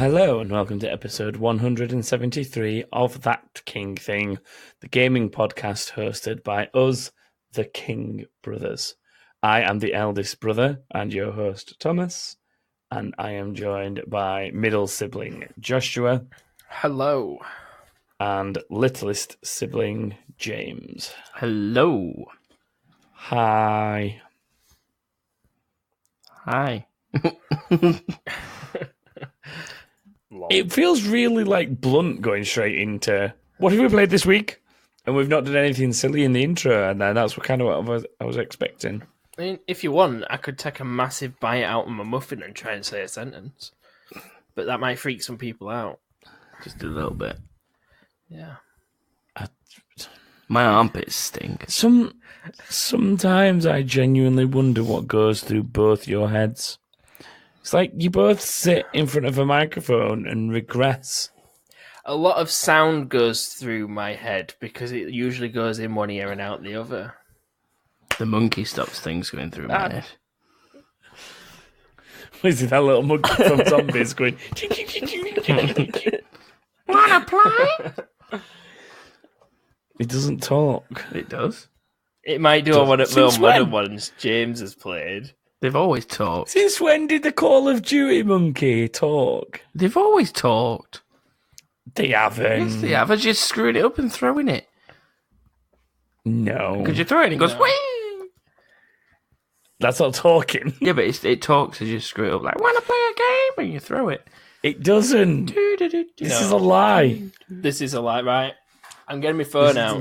Hello and welcome to episode 173 of That King Thing, the gaming podcast hosted by us, the King Brothers. I am the eldest brother and your host, Thomas, and I am joined by middle sibling Joshua. Hello. And littlest sibling James. Hello. Hi. Hi. It feels really blunt going straight into what have we played this week, and we've not done anything silly in the intro, and that's what I was expecting. I mean, if you want, I could take a massive bite out of my muffin and try and say a sentence, but that might freak some people out. Just a little bit. Yeah. My armpits stink. Sometimes I genuinely wonder what goes through both your heads. It's like you both sit in front of a microphone and regress. A lot of sound goes through my head because it usually goes in one ear and out the other. The monkey stops things going through my head. Is it that little monkey from Zombies going... Wanna play? It doesn't talk. It does. It might do one of the Since when? other ones James has played. They've always talked. Since when did the Call of Duty monkey talk? They've always talked. They haven't. Yes, they have. I just screwing it up and throwing it. No. Because you throw it and it goes, No. whee! That's not talking. Yeah, but it talks as you screw it up. Like, wanna play a game? And you throw it. It doesn't. Do-do-do-do. This is a lie. This is a lie, right? I'm getting my phone out.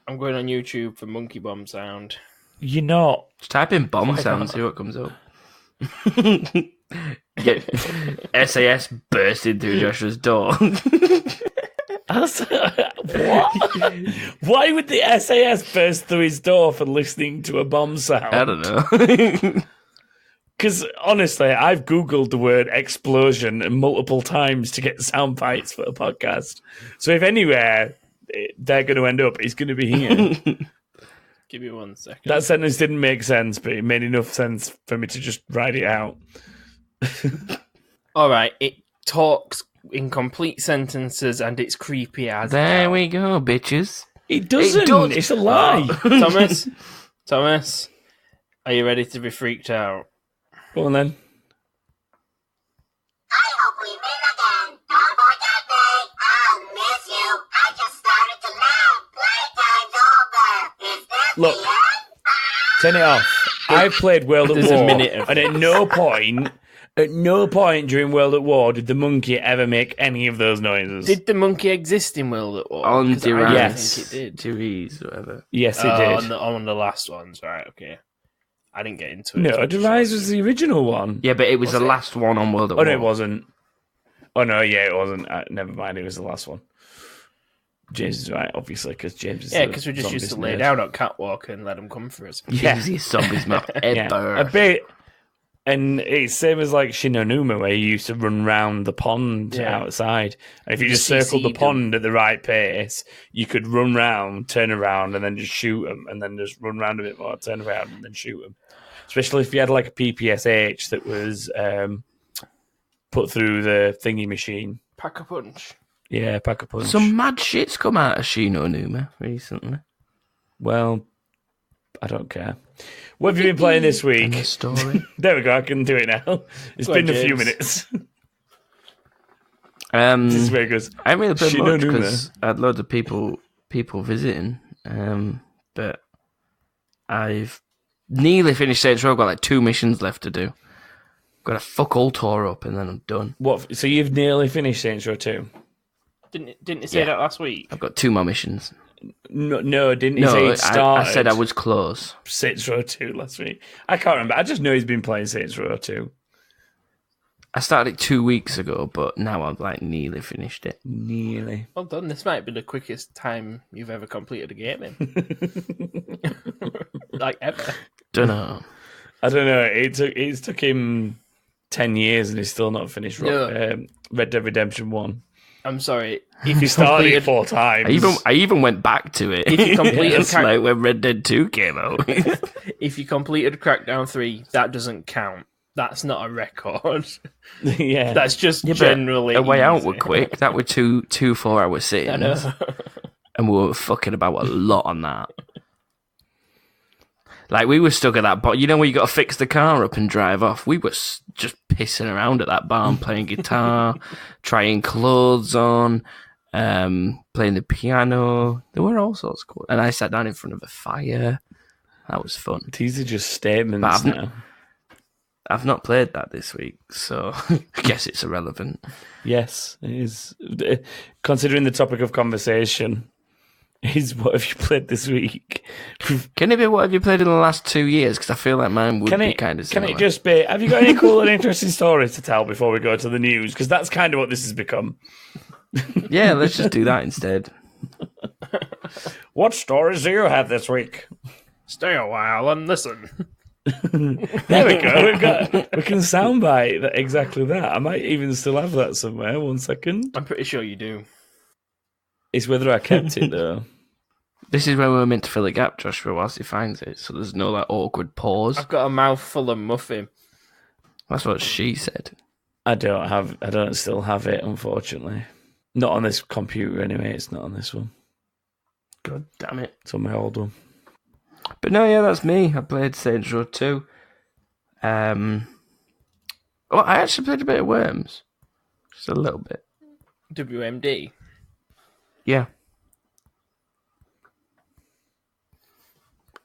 I'm going on YouTube for monkey bomb sound. You're not. Just type in bomb sound and see what comes up. Get SAS bursting through Joshua's door. What? Why would the SAS burst through his door for listening to a bomb sound? I don't know. Because honestly, I've Googled the word explosion multiple times to get sound bites for a podcast. So if anywhere they're going to end up, it's going to be here. Give me 1 second. That sentence didn't make sense, but it made enough sense for me to just write it out. All right, it talks in complete sentences and it's creepy as There hell. we go, bitches. It doesn't. It does. It's a lie. Thomas, are you ready to be freaked out? Go on then. I hope we meet again. Don't forget me. I'll miss you. I just started to laugh. Playtime's over. Is this Look. the end? Turn it off. I've played World at There's a War, minute of- and at no point during World at War did the monkey ever make any of those noises. Did the monkey exist in World at War? On 'Cause I Duran. don't Yes. think it did. Therese, whatever. Yes, it did. On the last ones, right? Okay, I didn't get into it. No, Derize was the original one. Yeah, but it was Was the it? last one on World at Oh, War. no, it wasn't. Oh, no, yeah, it wasn't. Never mind, it was the last one. James is right, obviously, because James is Yeah, the because we just used to zombies lay nerd. down on catwalk and let them come for us. Yeah. Easiest zombies map Yeah, ever. a bit. And it's same as like Shinonuma, where you used to run round the pond Yeah. outside. And if you You just circled the CC'd 'em. pond at the right pace, you could run round, turn around, and then just shoot them, and then just run round a bit more, turn around, and then shoot them. Especially if you had like a PPSH that was put through the thingy machine. Pack a punch. Yeah, pack a punch. Some mad shit's come out of Shino Numa recently. Well, I don't care. What have you been playing this And week? the story. There we go, I can do it now. It's Go on, been a few James. minutes. um, This is where it goes. I haven't really played Shino much Numa. because I had loads of people visiting. But I've nearly finished Saints Row. I've got like 2 missions left to do. Got a fuck all tour up and then I'm done. What? So you've nearly finished Saints Row 2? Didn't you say Yeah. that last week? I've got 2 more missions. No, didn't he say No, he'd started? I said I was close. Saints Row 2 last week. I can't remember. I just know he's been playing Saints Row 2. I started it 2 weeks ago, but now I've like nearly finished it. Nearly. Well done. This might be the quickest time you've ever completed a game in. Like ever. Don't know. I don't know. It took him 10 years and he's still not finished Red Dead Redemption 1. I'm sorry. He started it 4 times. I even went back to it. If you completed It's like when Red Dead 2 came out. If you completed Crackdown 3, that doesn't count. That's not a record. Yeah. That's just Yeah, but generally a way out easy. were quick. That were two 4-hour sittings. I know. And we were fucking about a lot on that. Like, we were stuck at that bar. You know where you got to fix the car up and drive off? We were just pissing around at that barn, playing guitar, trying clothes on, playing the piano. There were all sorts of cool. And I sat down in front of a fire. That was fun. These are just statements now. I've not played that this week, so I guess it's irrelevant. Yes, it is. Considering the topic of conversation is what have you played this week? Can it be what have you played in the last 2 years? Because I feel like mine would be kind of similar. Can it just be, have you got any cool and interesting stories to tell before we go to the news? Because that's kind of what this has become. Yeah, let's just do that instead. What stories do you have this week? Stay a while and listen. There we go. We can soundbite exactly that. I might even still have that somewhere. 1 second. I'm pretty sure you do. It's whether I kept it though. This is where we're meant to fill a gap, Joshua, whilst he finds it, so there's no awkward pause. I've got a mouthful of muffin. That's what she said. I don't still have it, unfortunately. Not on this computer anyway. It's not on this one. God damn it. It's on my old one. But no, yeah, that's me. I played Saints Row 2. I actually played a bit of Worms. Just a little bit. WMD. Yeah.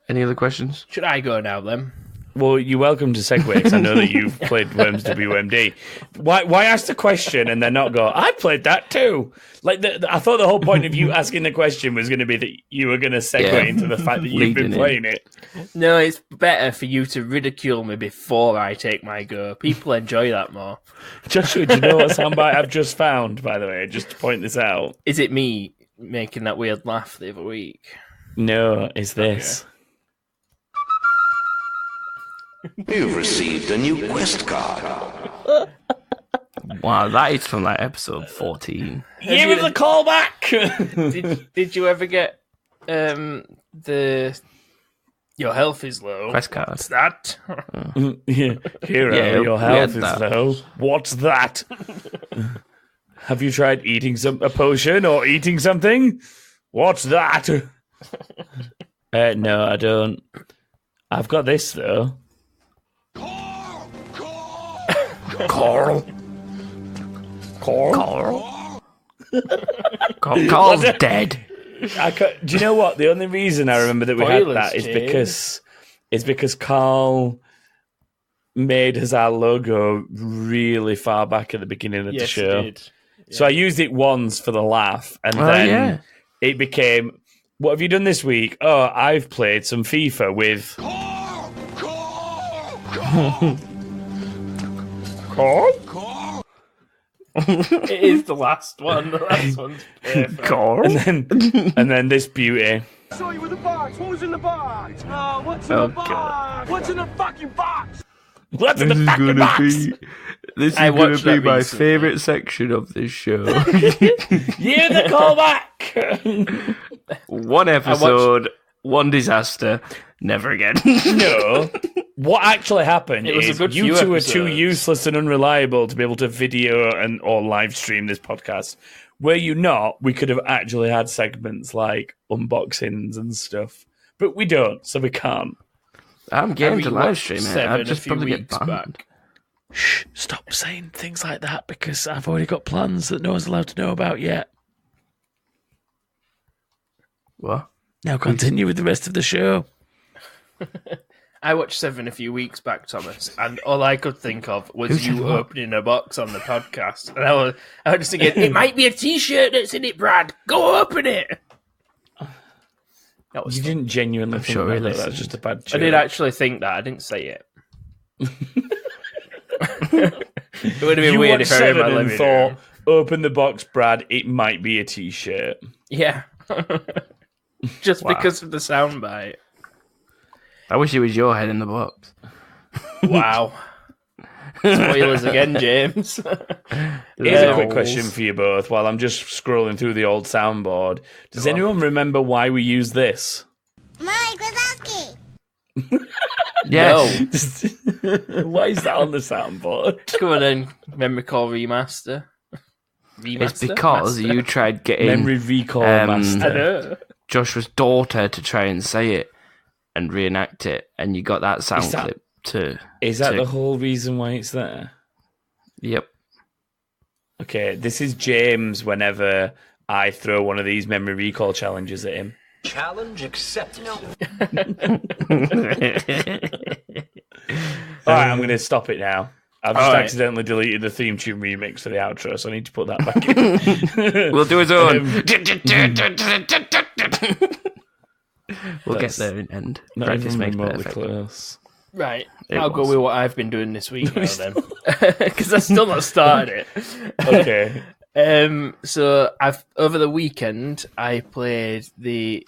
Any other questions? Should I go now then? Well, you're welcome to segue because I know that you've played Worms WMD. Why ask the question and then not go, I played that too? Like, I thought the whole point of you asking the question was going to be that you were going to segue into the fact that you've been playing it. No, it's better for you to ridicule me before I take my go. People enjoy that more. Joshua, do you know what soundbite I've just found, by the way, just to point this out? Is it me making that weird laugh the other week? No, it's this. Okay. You've received a new quest card. Wow, that is from like episode 14. Give it the call back! Did you ever get the your health is low? Quest card. What's that? Yeah. Hero, Yeah, your we health had is that. low. What's that? Have you tried eating a potion or eating something? What's that? No, I don't. I've got this, though. Carl. Carl's dead. Do you know what? The only reason I remember that we had Spoilers, that is James. because Carl made us our logo really far back at the beginning of the show. He did. So I used it once for the laugh, and then yeah. it became, what have you done this week? Oh, I've played some FIFA with... Carl? It is the last one. The last one's perfect. Carl? And then this beauty. Saw you with the box. What was in the box? What's in Oh, the box? God. What's in the fucking box? What's in the fucking box? This is I going watched to be that my recently. favourite section of this show. Yeah, the call back. One episode, one disaster, never again. No. What actually happened It was a is good you few two are too episodes. useless and unreliable to be able to video or live stream this podcast. Were you not, we could have actually had segments like unboxings and stuff. But we don't, so we can't. I'm game to We live watched stream it. Seven I'd a just few probably get weeks banned. back. Shh, stop saying things like that because I've already got plans that no one's allowed to know about yet. What? Now continue with the rest of the show. I watched Seven a few weeks back, Thomas, and all I could think of was you opening a box on the podcast. And I was just thinking, it might be a T-shirt that's in it, Brad. Go open it. That was You fun. didn't genuinely think sure he that, though. That's listened. just a bad I joke. did actually think that. I didn't say it. It would have been You weird watched if I were in my Seven and living thought, room. open the box, Brad, it might be a T-shirt. Yeah. Just Wow. because of the soundbite. I wish it was your head in the box. Wow. Spoilers again, James. Here's a Yeah. quick question for you both while I'm just scrolling through the old soundboard. Does anyone remember why we use this? Mike Wazowski. Yes. Why is that on the soundboard? Come on then, memory call remaster. It's because you tried getting Memory recall I master. know. Joshua's daughter to try and say it and reenact it, and you got that sound Is that- clip too. Is that the whole reason why it's there? Yep. Okay, this is James whenever I throw one of these memory recall challenges at him. Challenge accepted. All right, I'm going to stop it now. I've just accidentally deleted the theme tune remix for the outro, so I need to put that back in. We'll do his own. We'll get there in end. Not Practice even makes remotely perfect. close. Right, It I'll go was. with what I've been doing this week now then, because I've still not started it. Okay. So over the weekend I played the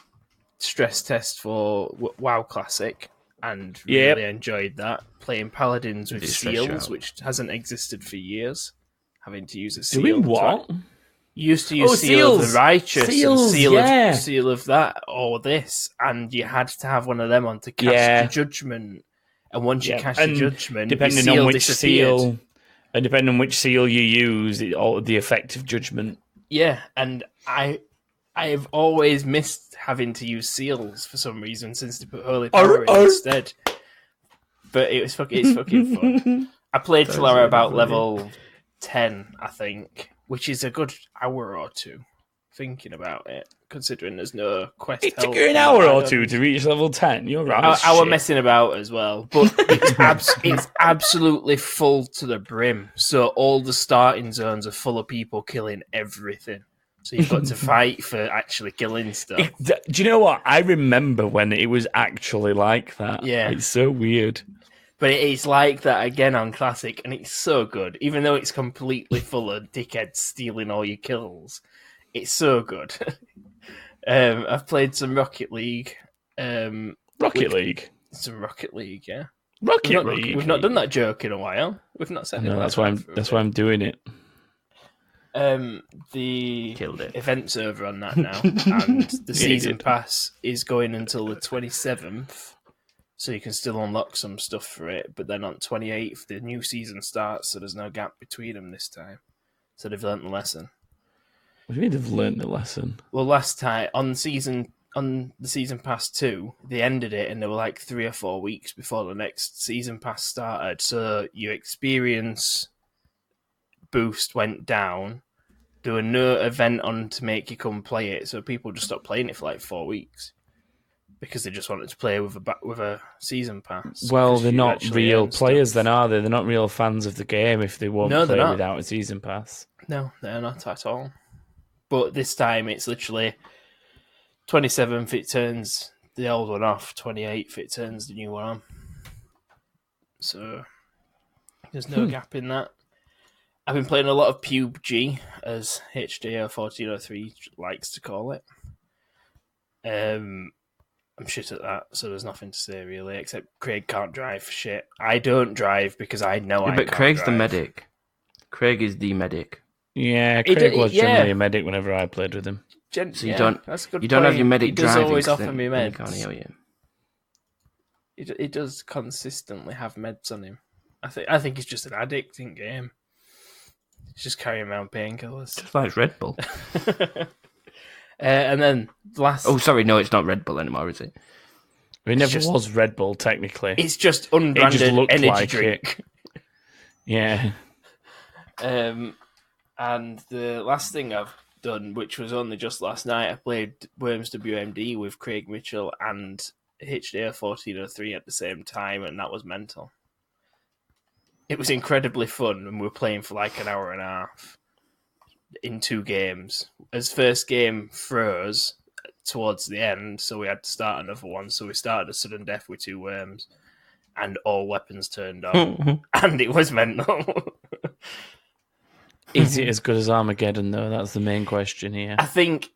stress test for WoW Classic and really enjoyed that. Playing Paladins with Did it stress you seals, out? which hasn't existed for years. Having to use a seal. Doing what? You used to use Oh, Seal of seals. the Righteous Seals, and yeah. seal of that or this, and you had to have one of them on to cast the judgment. And once you cast your judgment, depending your seal on which disappeared. seal, and depending on which seal you use, it altered the effect of judgment. Yeah, and I've always missed having to use seals for some reason since they put Holy Power in instead. But it's fucking fun. I played till I were about level 10, I think, which is a good hour or two thinking about it, considering there's no quest. It took help you an and hour or items. two to reach level 10. You're right. I was messing about as well, but it's absolutely full to the brim. So all the starting zones are full of people killing everything. So you've got to fight for actually killing stuff. Do you know what? I remember when it was actually like that. Yeah. It's so weird. But it's like that again on Classic, and it's so good. Even though it's completely full of dickheads stealing all your kills, it's so good. I've played some Rocket League. Rocket League. Some Rocket League, yeah. Rocket League. We've not done that joke in a while. We've not said it. No, like that's why that for a that's bit. why I'm doing it. The Killed it. event's over on that now, and the season did. pass is going until the 27th, so you can still unlock some stuff for it. But then on 28th, the new season starts, so there's no gap between them this time. So they've learnt the lesson. What do you mean they've learned the lesson? Well, last time on the season pass 2, they ended it, and there were like 3 or 4 weeks before the next season pass started. So your experience boost went down. There were no event on to make you come play it, so people just stopped playing it for like 4 weeks because they just wanted to play with a season pass. Well, because they're you not actually real earn players, stuff. then, are they? They're not real fans of the game if they won't No, they're play not. without a season pass. No, they're not at all. But this time it's literally 27th it turns the old one off, 28th it turns the new one on. So there's no gap in that. I've been playing a lot of PUBG, as HDO1403 likes to call it. I'm shit at that, so there's nothing to say really, except Craig can't drive for shit. I don't drive because I know I But can't Craig's the drive. medic. Craig is the medic. Yeah, He Craig did- was yeah. generally a medic whenever I played with him. So you don't that's a good you don't have point. your medic He does driving. always 'cause offer then- me then meds. he can't heal you. He does consistently have meds on him. I think he's just an addict in game. He's just carrying around painkillers. Just like Red Bull. And then last, Oh, sorry, no, it's not Red Bull anymore, is it? It never just- was Red Bull, technically. it's just unbranded looked energy like drink. Yeah. And the last thing I've done, which was only just last night, I played Worms WMD with Craig Mitchell and HDR1403 at the same time, and that was mental. It was incredibly fun, and we were playing for like an hour and a half in 2 games. As first game froze towards the end, so we had to start another one. So we started a sudden death with 2 worms, and all weapons turned on, and it was mental. Is it as good as Armageddon, though? That's the main question here. I think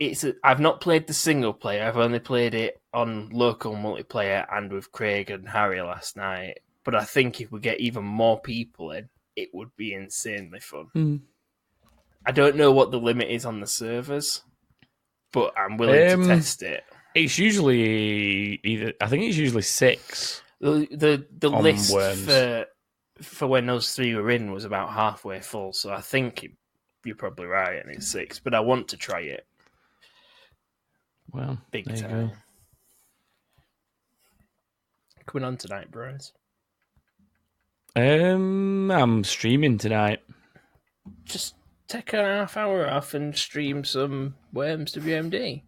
I've not played the single player. I've only played it on local multiplayer and with Craig and Harry last night. But I think if we get even more people in, it would be insanely fun. I don't know what the limit is on the servers, but I'm willing to test it. It's usually I think it's usually 6. The On list worms. for when those 3 were in was about halfway full, so I think you're probably right, and it's 6. But I want to try it Well, big there you time. go. Coming on tonight, Bryce. I'm streaming tonight. Just take a half hour off and stream some Worms WMD.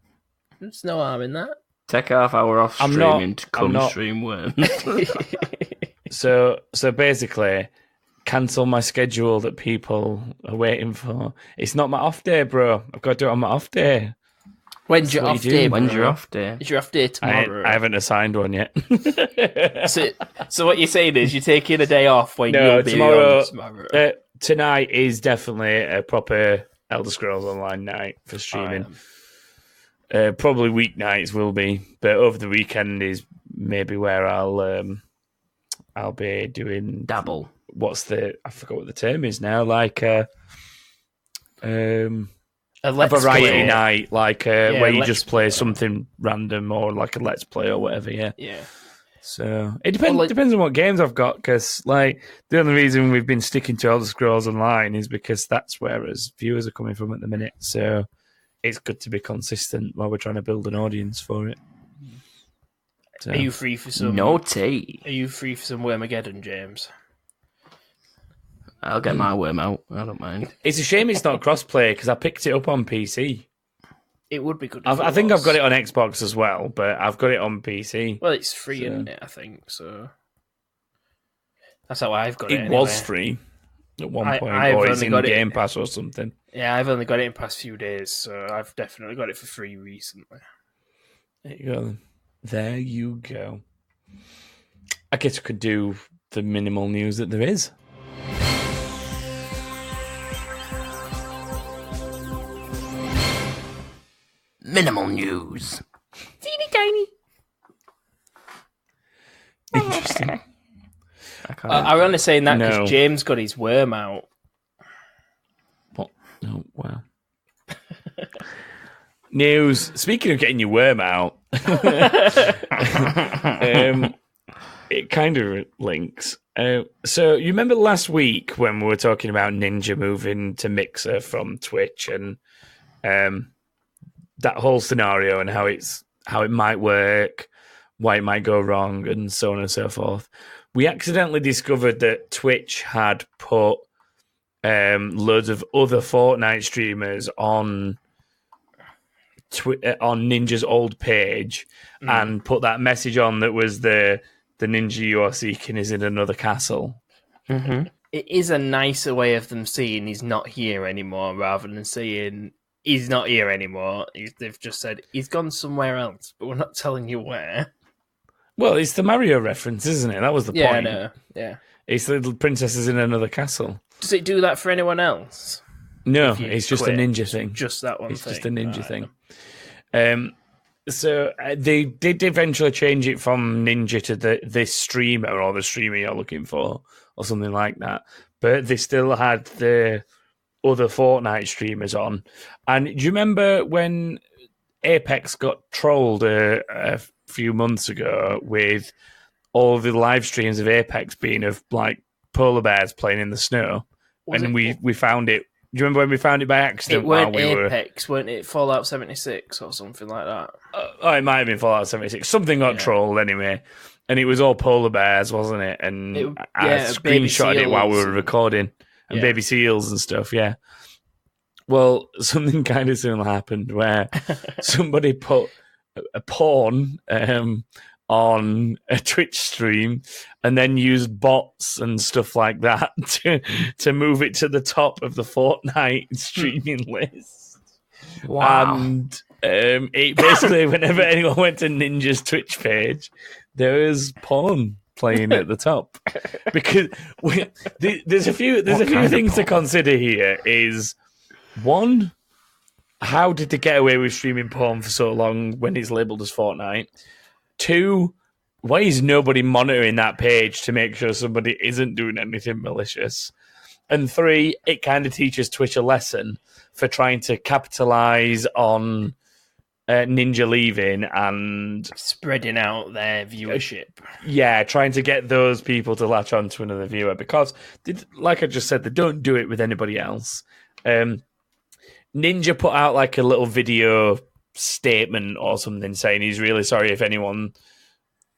There's no harm in that. Take a half hour off I'm streaming not- to I'm come not- stream Worms. So basically, cancel my schedule that people are waiting for. It's not my off day, bro. I've got to do it on my off day. When's your what off you do. day? When's bro? your off day? Is your off day I tomorrow? haven't assigned one yet. So what you're saying is you're taking a day off when No, you'll be tomorrow- on tomorrow. Tonight is definitely a proper Elder Scrolls Online night for streaming. Probably weeknights will be, but over the weekend is maybe where I'll be doing Dabble. I forgot what the term is now. Like A a let's variety play. night, like where you let's just play something random or like a let's play or whatever. Yeah. Yeah. So it depends. Well, Depends on what games I've got. Because like the only reason we've been sticking to Elder Scrolls Online is because that's where us viewers are coming from at the minute. So it's good to be consistent while we're trying to build an audience for it. So, Are you free for some? Naughty. Are you free for some Wormageddon, James? I'll get my worm out. I don't mind. it's a shame it's not crossplay because I picked it up on PC. It would be good. If I think I've got it on Xbox as well, but I've got it on PC. Well, it's free, So- isn't it? I think so. That's how I've got it. It anyway. was free at one I- point, I've or it's only in got it- Game Pass or something. Yeah, I've only got it in the past few days, so I've definitely got it for free recently. There you go. There you go. I guess we could do the minimal news that there is. Minimal news. Teeny tiny. Interesting. I can't. I'm only saying that because No. James got his worm out. What? Oh, wow. News. Speaking of getting your worm out, it kind of links. So you remember last week when we were talking about Ninja moving to Mixer from Twitch and that whole scenario and how it might work, why it might go wrong, and so on and so forth. We accidentally discovered that Twitch had put loads of other Fortnite streamers on Ninja's old page and put that message on that was the ninja you are seeking is in another castle. Mm-hmm. It is a nicer way of them saying he's not here anymore, rather than saying he's not here anymore. They've just said he's gone somewhere else, but we're not telling you where. Well, it's the Mario reference, isn't it? That was the Yeah, point. no, yeah. It's the little princess is in another castle. Does it do that for anyone else? No, If you it's just quit, a ninja thing. Just that one It's thing. just a ninja Right. thing. So they did eventually change it from ninja to this streamer or the streamer you're looking for or something like that. But they still had the other Fortnite streamers on. And do you remember when Apex got trolled a few months ago with all the live streams of Apex being of like polar bears playing in the snow? Was And it- we found it. Do you remember when we found it by It accident while weren't we were... Apex, weren't it? Fallout 76 or something like that. it might have been Fallout 76. Something got Yeah. trolled anyway. And it was all polar bears, wasn't it? And I baby screenshotted it while we seals were and- recording. And Yeah. baby seals and stuff, yeah. Well, something kind of similar happened where somebody put a porn on a Twitch stream and then used bots and stuff like that to move it to the top of the Fortnite streaming list. Wow. And it basically, whenever anyone went to Ninja's Twitch page, there was porn playing at the top. Because there's a few What kind of things to porn? consider here. Is one, how did they get away with streaming porn for so long when it's labelled as Fortnite? Two, why is nobody monitoring that page to make sure somebody isn't doing anything malicious? And three, it kind of teaches Twitch a lesson for trying to capitalize on Ninja leaving and Spreading out their viewership. trying to get those people to latch on to another viewer because, like I just said, they don't do it with anybody else. Ninja put out like a little video statement or something saying he's really sorry if anyone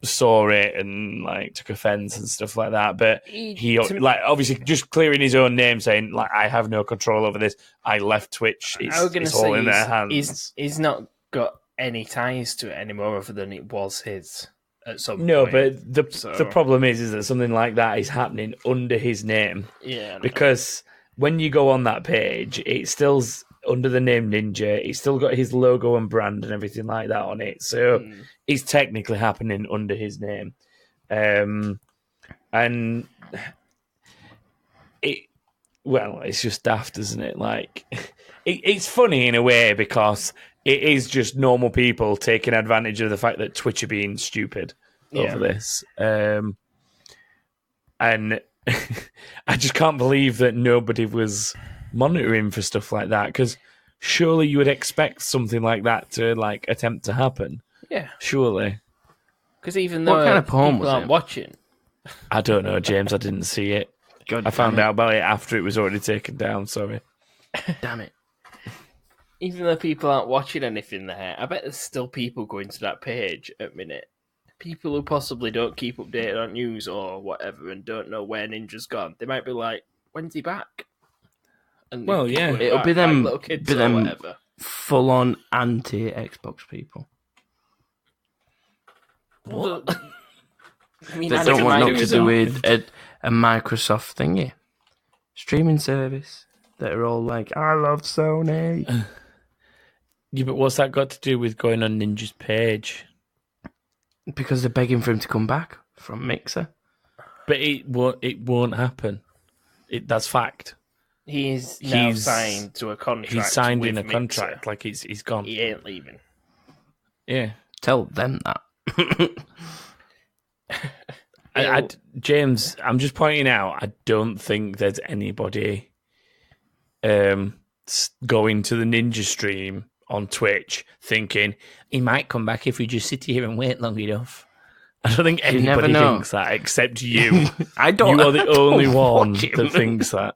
saw it and like took offense and stuff like that, but he like obviously just clearing his own name, saying like I have no control over this. I left Twitch. It's all in their hands. He's not got any ties to it anymore, other than it was his at some point. No, but the problem is that something like that is happening under his name. Yeah, because when you go on that page, it's still under the name Ninja. It's still got his logo and brand and everything like that on it. So it's technically happening under his name. And it's just daft, isn't it? Like, it's funny in a way because it is just normal people taking advantage of the fact that Twitch are being stupid over this. And I just can't believe that nobody was monitoring for stuff like that, because surely you would expect something like that to like attempt to happen. Yeah, surely. Because even though what kind of porn people was aren't it? watching, I don't know, James. I didn't see it. God I found out about it after it was already taken down. Sorry. Damn it. even though people aren't watching anything there, I bet there's still people going to that page at minute. People who possibly don't keep updated on news or whatever and don't know where Ninja's gone. They might be like, "When's he back?" And well, yeah, it'll be them, little kids be or them whatever. full-on anti-Xbox people. What? I mean, They don't want nothing to do with a Microsoft thingy. Streaming service. That are all like, I love Sony. Yeah, but what's that got to do with going on Ninja's page? Because they're begging for him to come back from Mixer. But it won't happen. That's fact. He's now signed to a contract. He's signed in a Mixer. contract, like he's gone. He ain't leaving. Yeah. Tell them that. James, I'm just pointing out, I don't think there's anybody going to the Ninja stream on Twitch thinking he might come back if we just sit here and wait long enough. I don't think anybody thinks that except you. I don't. You are the only one watch him. that thinks that.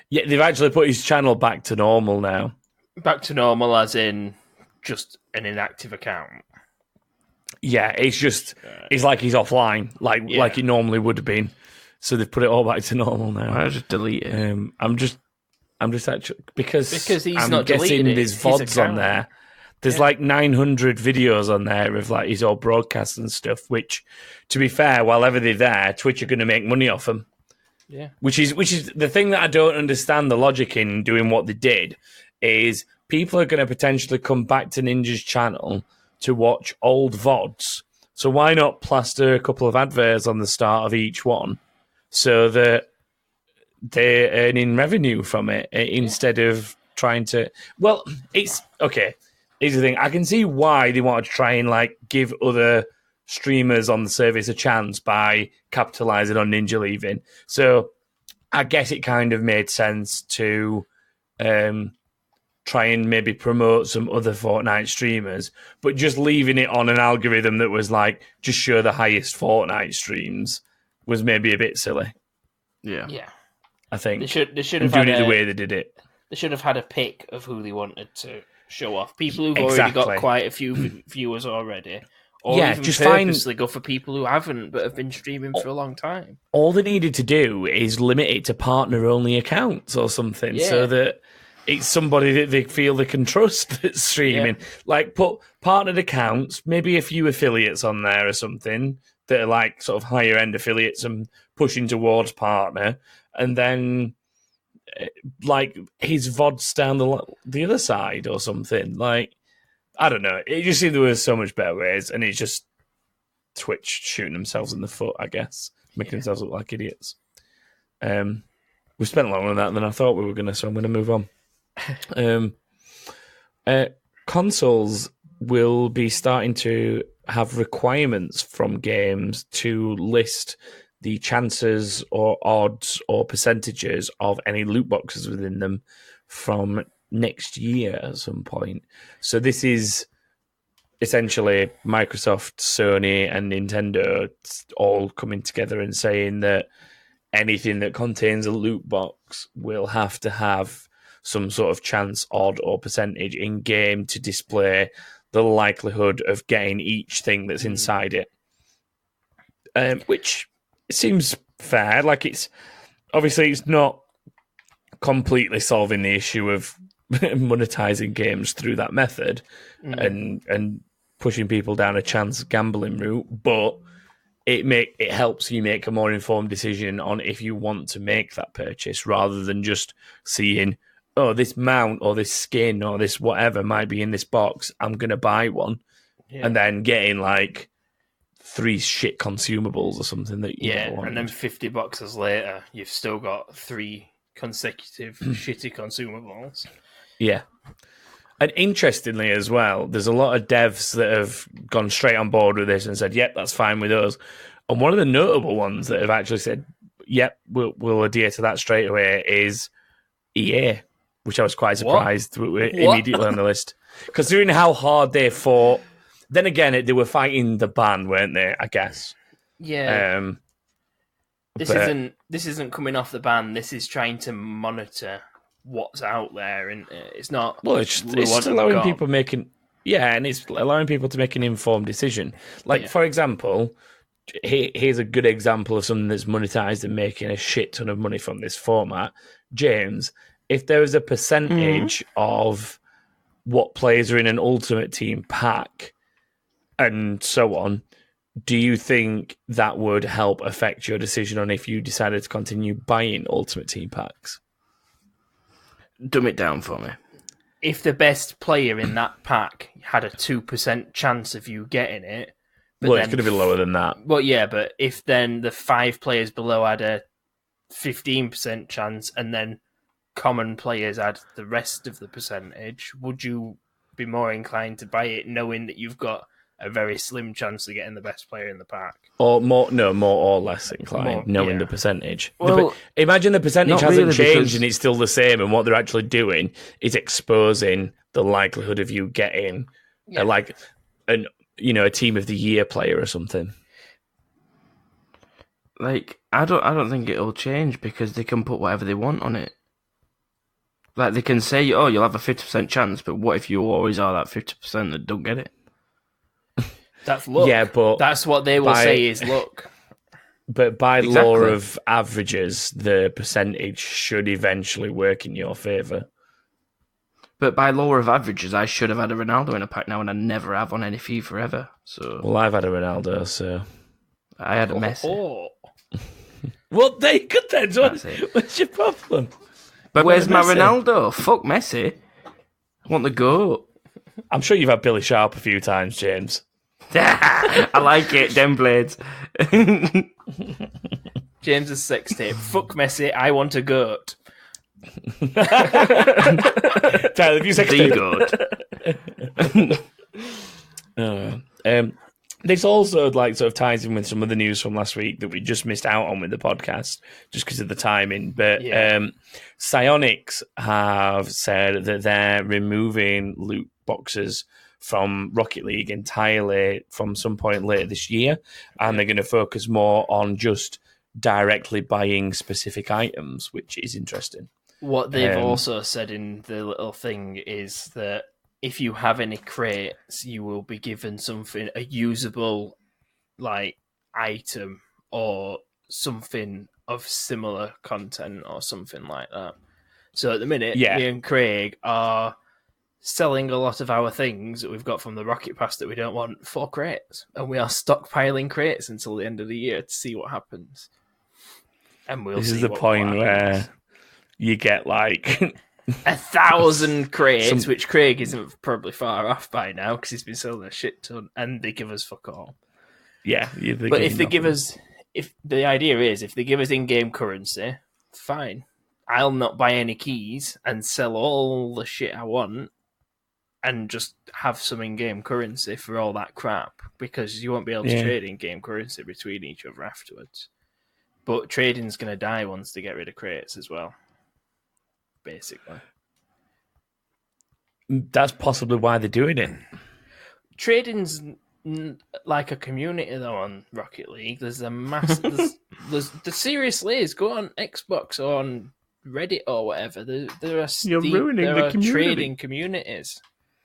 Yeah, they've actually put his channel back to normal now. Back to normal, as in just an inactive account. Yeah, it's like he's offline, like it normally would have been. So they've put it all back to normal now. I just delete it. I'm just actually because he's I'm not guessing deleted it, there's it's his VODs on account. there. There's like 900 videos on there of like his old broadcasts and stuff. Which, to be fair, while ever they're there, Twitch are going to make money off them. Yeah, which is the thing that I don't understand the logic in doing what they did is people are going to potentially come back to Ninja's channel to watch old VODs. So why not plaster a couple of adverts on the start of each one so that they're earning revenue from it instead of trying to... Well, it's... Okay, here's the thing. I can see why they want to try and like give other streamers on the service a chance by capitalizing on Ninja leaving. So I guess it kind of made sense to try and maybe promote some other Fortnite streamers, but just leaving it on an algorithm that was like, just show the highest Fortnite streams was maybe a bit silly. Yeah. They I think. should And have doing had it the way they did it. They should have had a pick of who they wanted to show off. People who've Exactly. already got quite a few viewers already. Or Yeah, even just purposely go for people who haven't but have been streaming for a long time. All they needed to do is limit it to partner-only accounts or something, so that it's somebody that they feel they can trust that's streaming. Yeah. Like, put partnered accounts, maybe a few affiliates on there or something that are like sort of higher-end affiliates and pushing towards partner, and then like his VODs down the other side or something. Like, I don't know. It just seemed there were so much better ways, and it's just Twitch shooting themselves in the foot, I guess, making themselves look like idiots. We spent longer on that than I thought we were going to, so I'm going to move on. Consoles will be starting to have requirements from games to list the chances or odds or percentages of any loot boxes within them from next year at some point. So this is essentially Microsoft, Sony, and Nintendo all coming together and saying that anything that contains a loot box will have to have some sort of chance, odd, or percentage in game to display the likelihood of getting each thing that's inside it. Which seems fair. Like, it's obviously it's not completely solving the issue of monetizing games through that method and pushing people down a chance gambling route, but it helps you make a more informed decision on if you want to make that purchase rather than just seeing, oh, this mount or this skin or this whatever might be in this box, I'm going to buy one, and then getting like 3 shit consumables or something that you never wanted. And then $50 later, you've still got 3 consecutive shitty consumables. Yeah. And interestingly as well, there's a lot of devs that have gone straight on board with this and said, yep, that's fine with us. And one of the notable ones that have actually said, yep, we'll adhere to that straight away is EA, which I was quite surprised were immediately on the list. Considering how hard they fought. Then again, they were fighting the ban, weren't they, I guess? Yeah. This isn't coming off the ban. This is trying to monitor what's out there, and it's not. Well, it's just allowing people and it's allowing people to make an informed decision. Like, for example, here's a good example of something that's monetized and making a shit ton of money from this format. James, if there was a percentage of what players are in an Ultimate Team pack and so on, do you think that would help affect your decision on if you decided to continue buying Ultimate Team packs? Dumb it down for me. If the best player in that pack had a 2% chance of you getting it... Well, it's going to be lower than that. Well, yeah, but if then the 5 players below had a 15% chance and then common players had the rest of the percentage, would you be more inclined to buy it knowing that you've got a very slim chance of getting the best player in the pack? Or more or less inclined, knowing the percentage. Well, imagine the percentage hasn't changed because... and it's still the same, and what they're actually doing is exposing the likelihood of you getting a team of the year player or something. Like, I don't think it'll change because they can put whatever they want on it. Like, they can say, oh, you'll have a 50% chance, but what if you always are that 50% that don't get it? That's luck. Yeah, but that's what they will say is luck. But by law of averages, the percentage should eventually work in your favour. But by law of averages, I should have had a Ronaldo in a pack now, and I never have on any FIFA ever. So, well, I've had a Ronaldo, so I had a Messi. Well, there you go then. What's your problem? But where's my Ronaldo? Fuck Messi. I want the GOAT. I'm sure you've had Billy Sharp a few times, James. I like it, dem blades. James's sex tape. Fuck Messi, I want a goat. Tyler, have you sex tape? goat. This also sort of ties in with some of the news from last week that we just missed out on with the podcast just because of the timing. But Psyonix have said that they're removing loot boxes from Rocket League entirely from some point later this year, and they're going to focus more on just directly buying specific items, which is interesting. What they've also said in the little thing is that if you have any crates, you will be given something, a usable item or something of similar content or something like that. So at the minute, me and Craig are selling a lot of our things that we've got from the Rocket Pass that we don't want for crates. And we are stockpiling crates until the end of the year to see what happens. And we'll see. This is the point where you get 1,000 crates, which Craig isn't probably far off by now because he's been selling a shit ton, and they give us fuck all. Yeah. But if they give us... if the idea is, if they give us in-game currency, fine. I'll not buy any keys and sell all the shit I want and just have some in-game currency for all that crap, because you won't be able to trade in-game currency between each other afterwards. But trading's going to die once they get rid of crates as well. Basically. That's possibly why they're doing it. Trading's like a community though on Rocket League. There's a mass. there seriously is. Go on Xbox or on Reddit or whatever. There are trading communities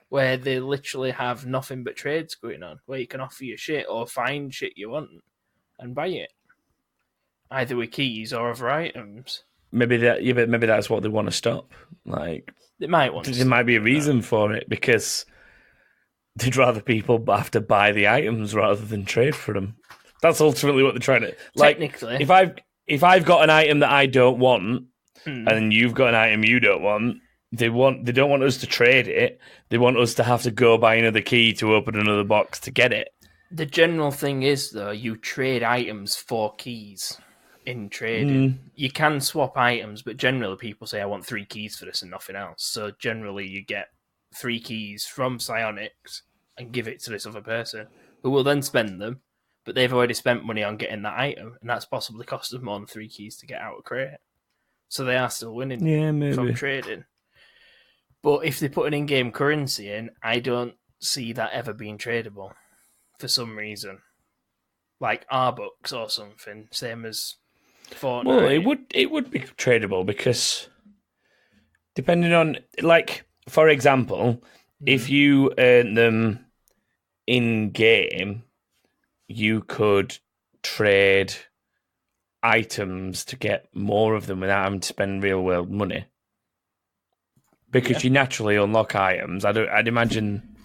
where they literally have nothing but trades going on, where you can offer your shit or find shit you want and buy it, either with keys or other items. Maybe that's what they want to stop. Like, They might want. there might be a reason for it, because they'd rather people have to buy the items rather than trade for them. That's ultimately what they're trying to. Like, Technically, if I've got an item that I don't want, and you've got an item you don't want, they don't want us to trade it. They want us to have to go buy another key to open another box to get it. the general thing is though, you trade items for keys in trading. You can swap items, but generally people say I want 3 keys for this and nothing else. So generally you get 3 keys from Psyonix and give it to this other person, who will then spend them, but they've already spent money on getting that item, and that's possibly cost them more than 3 keys to get out of crate. So they are still winning from trading. But if they put an in-game currency in, I don't see that ever being tradable for some reason. Like R-Bucks or something, same as Fortnite. Well, it would be tradable, because depending on, like, for example, if you earn them in game, you could trade items to get more of them without having to spend real world money, because you naturally unlock items. I'd imagine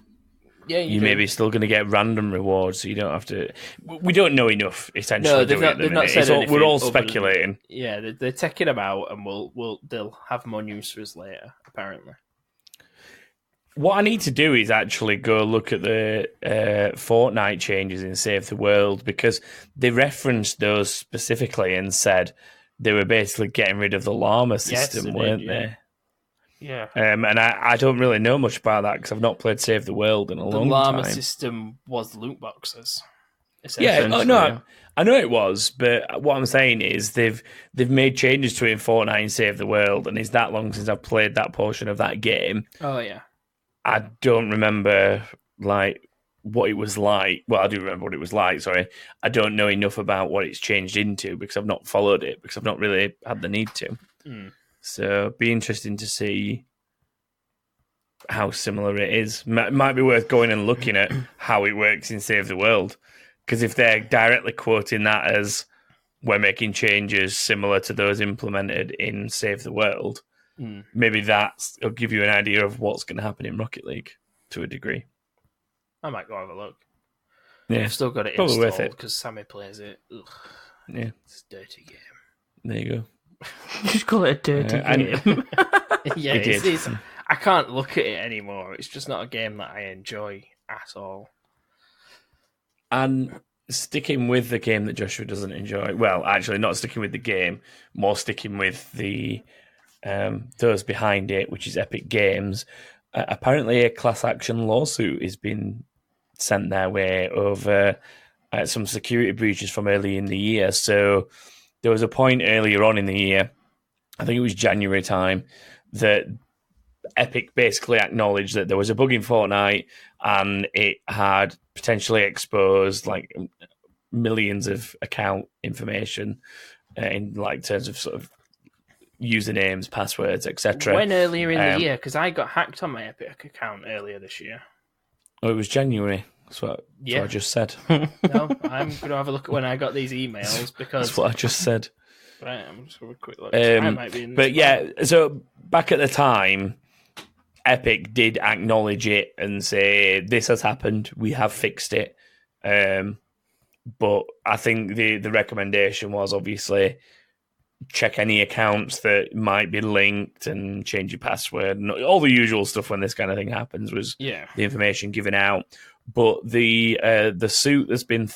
you may be still going to get random rewards, so you don't have to. We don't know enough. Essentially, no, they've not said anything. We're all speculating. They're taking them out, and they'll have more news for us later. Apparently. What I need to do is actually go look at the Fortnite changes in Save the World, because they referenced those specifically and said they were basically getting rid of the llama system, weren't they? Yeah. And I don't really know much about that, because I've not played Save the World in a long time. The llama system was loot boxes. Yeah, I know it was, but what I'm saying is they've made changes to it in Fortnite and Save the World, and it's that long since I've played that portion of that game. Oh, yeah. I don't remember, like, what it was like. Well, I do remember what it was like, sorry. I don't know enough about what it's changed into, because I've not followed it, because I've not really had the need to. So it'd be interesting to see how similar it is. Might be worth going and looking at how it works in Save the World, because if they're directly quoting that as we're making changes similar to those implemented in Save the World, maybe that'll give you an idea of what's going to happen in Rocket League to a degree. I might go have a look. Yeah, I've still got it probably installed worth it, because Sammy plays it. Ugh. Yeah, It's a dirty game. there you go. Just call it a dirty game. Yeah, it's, I can't look at it anymore. It's just not a game that I enjoy at all. And sticking with the game that Joshua doesn't enjoy, well, actually not sticking with the game, more sticking with the those behind it, which is Epic Games. Apparently a class action lawsuit has been sent their way over some security breaches from early in the year. So there was a point earlier on in the year, I think it was January time, that Epic basically acknowledged that there was a bug in Fortnite and it had potentially exposed like millions of account information in like terms of sort of usernames, passwords, etc. When earlier in the year? Because I got hacked on my Epic account earlier this year. Oh, it was January. That's what I just said. No, I'm going to have a look at when I got these emails, because That's what I just said. Right, I'm just going to quick look. I might be in But yeah, so back at the time, Epic did acknowledge it and say, this has happened, we have fixed it. But I think the recommendation was obviously check any accounts that might be linked and change your password. And all the usual stuff when this kind of thing happens was the information given out. But the suit that's been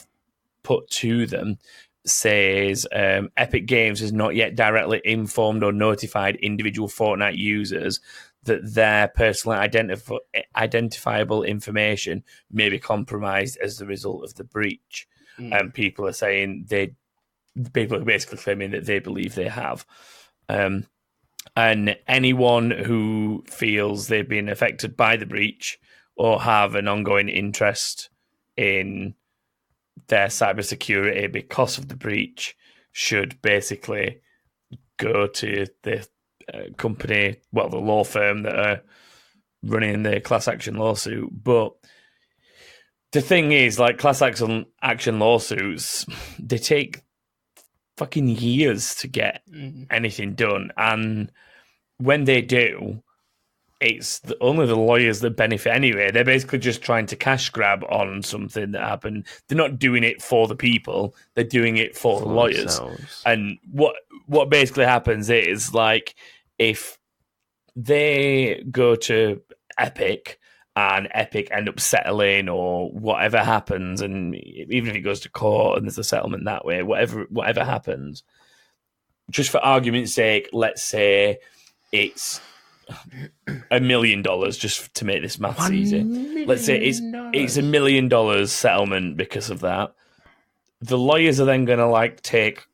put to them says Epic Games has not yet directly informed or notified individual Fortnite users that their personally identifiable information may be compromised as the result of the breach. And people are saying they people are basically claiming that they believe they have. And anyone who feels they've been affected by the breach or have an ongoing interest in their cybersecurity because of the breach should basically go to the company, well, the law firm that are running the class action lawsuit. But the thing is, like, class action lawsuits, they take fucking years to get anything done. And when they do, it's only the lawyers that benefit anyway. They're basically just trying to cash grab on something that happened. They're not doing it for the people. They're doing it for the lawyers. themselves. And what basically happens is, like, if they go to Epic and Epic end up settling or whatever happens, and even if it goes to court and there's a settlement that way, whatever happens, just for argument's sake, let's say it's $1 million, just to make this maths easy. Let's say it's $1 million settlement because of that. The lawyers are then going to like take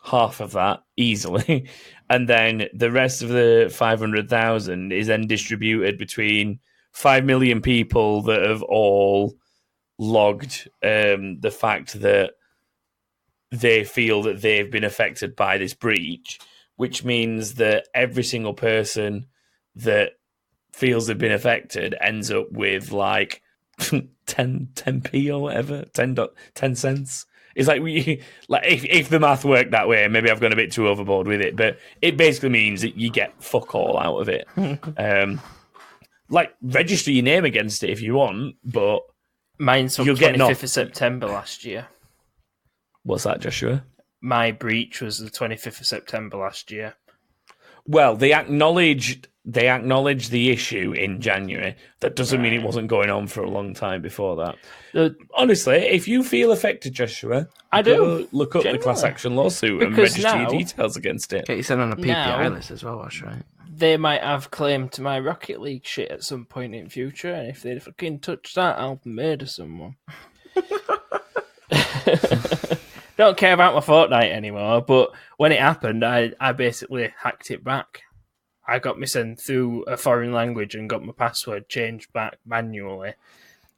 half of that easily, and then the rest of the 500,000 is then distributed between 5 million people that have all logged the fact that they feel that they've been affected by this breach, which means that every single person that feels they've been affected ends up with like 10p or whatever, 10 cents. It's like if the math worked that way, maybe I've gone a bit too overboard with it, but it basically means that you get fuck all out of it. Like, register your name against it if you want, but Mine's from you'll get 25th of September last year. What's that, Joshua? My breach was the 25th of September last year. Well, they acknowledged the issue in January. That doesn't mean it wasn't going on for a long time before that. Honestly, if you feel affected, Joshua, I do. Look up the class action lawsuit and Because register your now- details against it. Get you sent on a PPI Now- list as well, that's right. They might have claim to my Rocket League shit at some point in future, and if they fucking touch that, I'll murder someone. Don't care about my Fortnite anymore, but when it happened, I basically hacked it back. I got me sent through a foreign language and got my password changed back manually.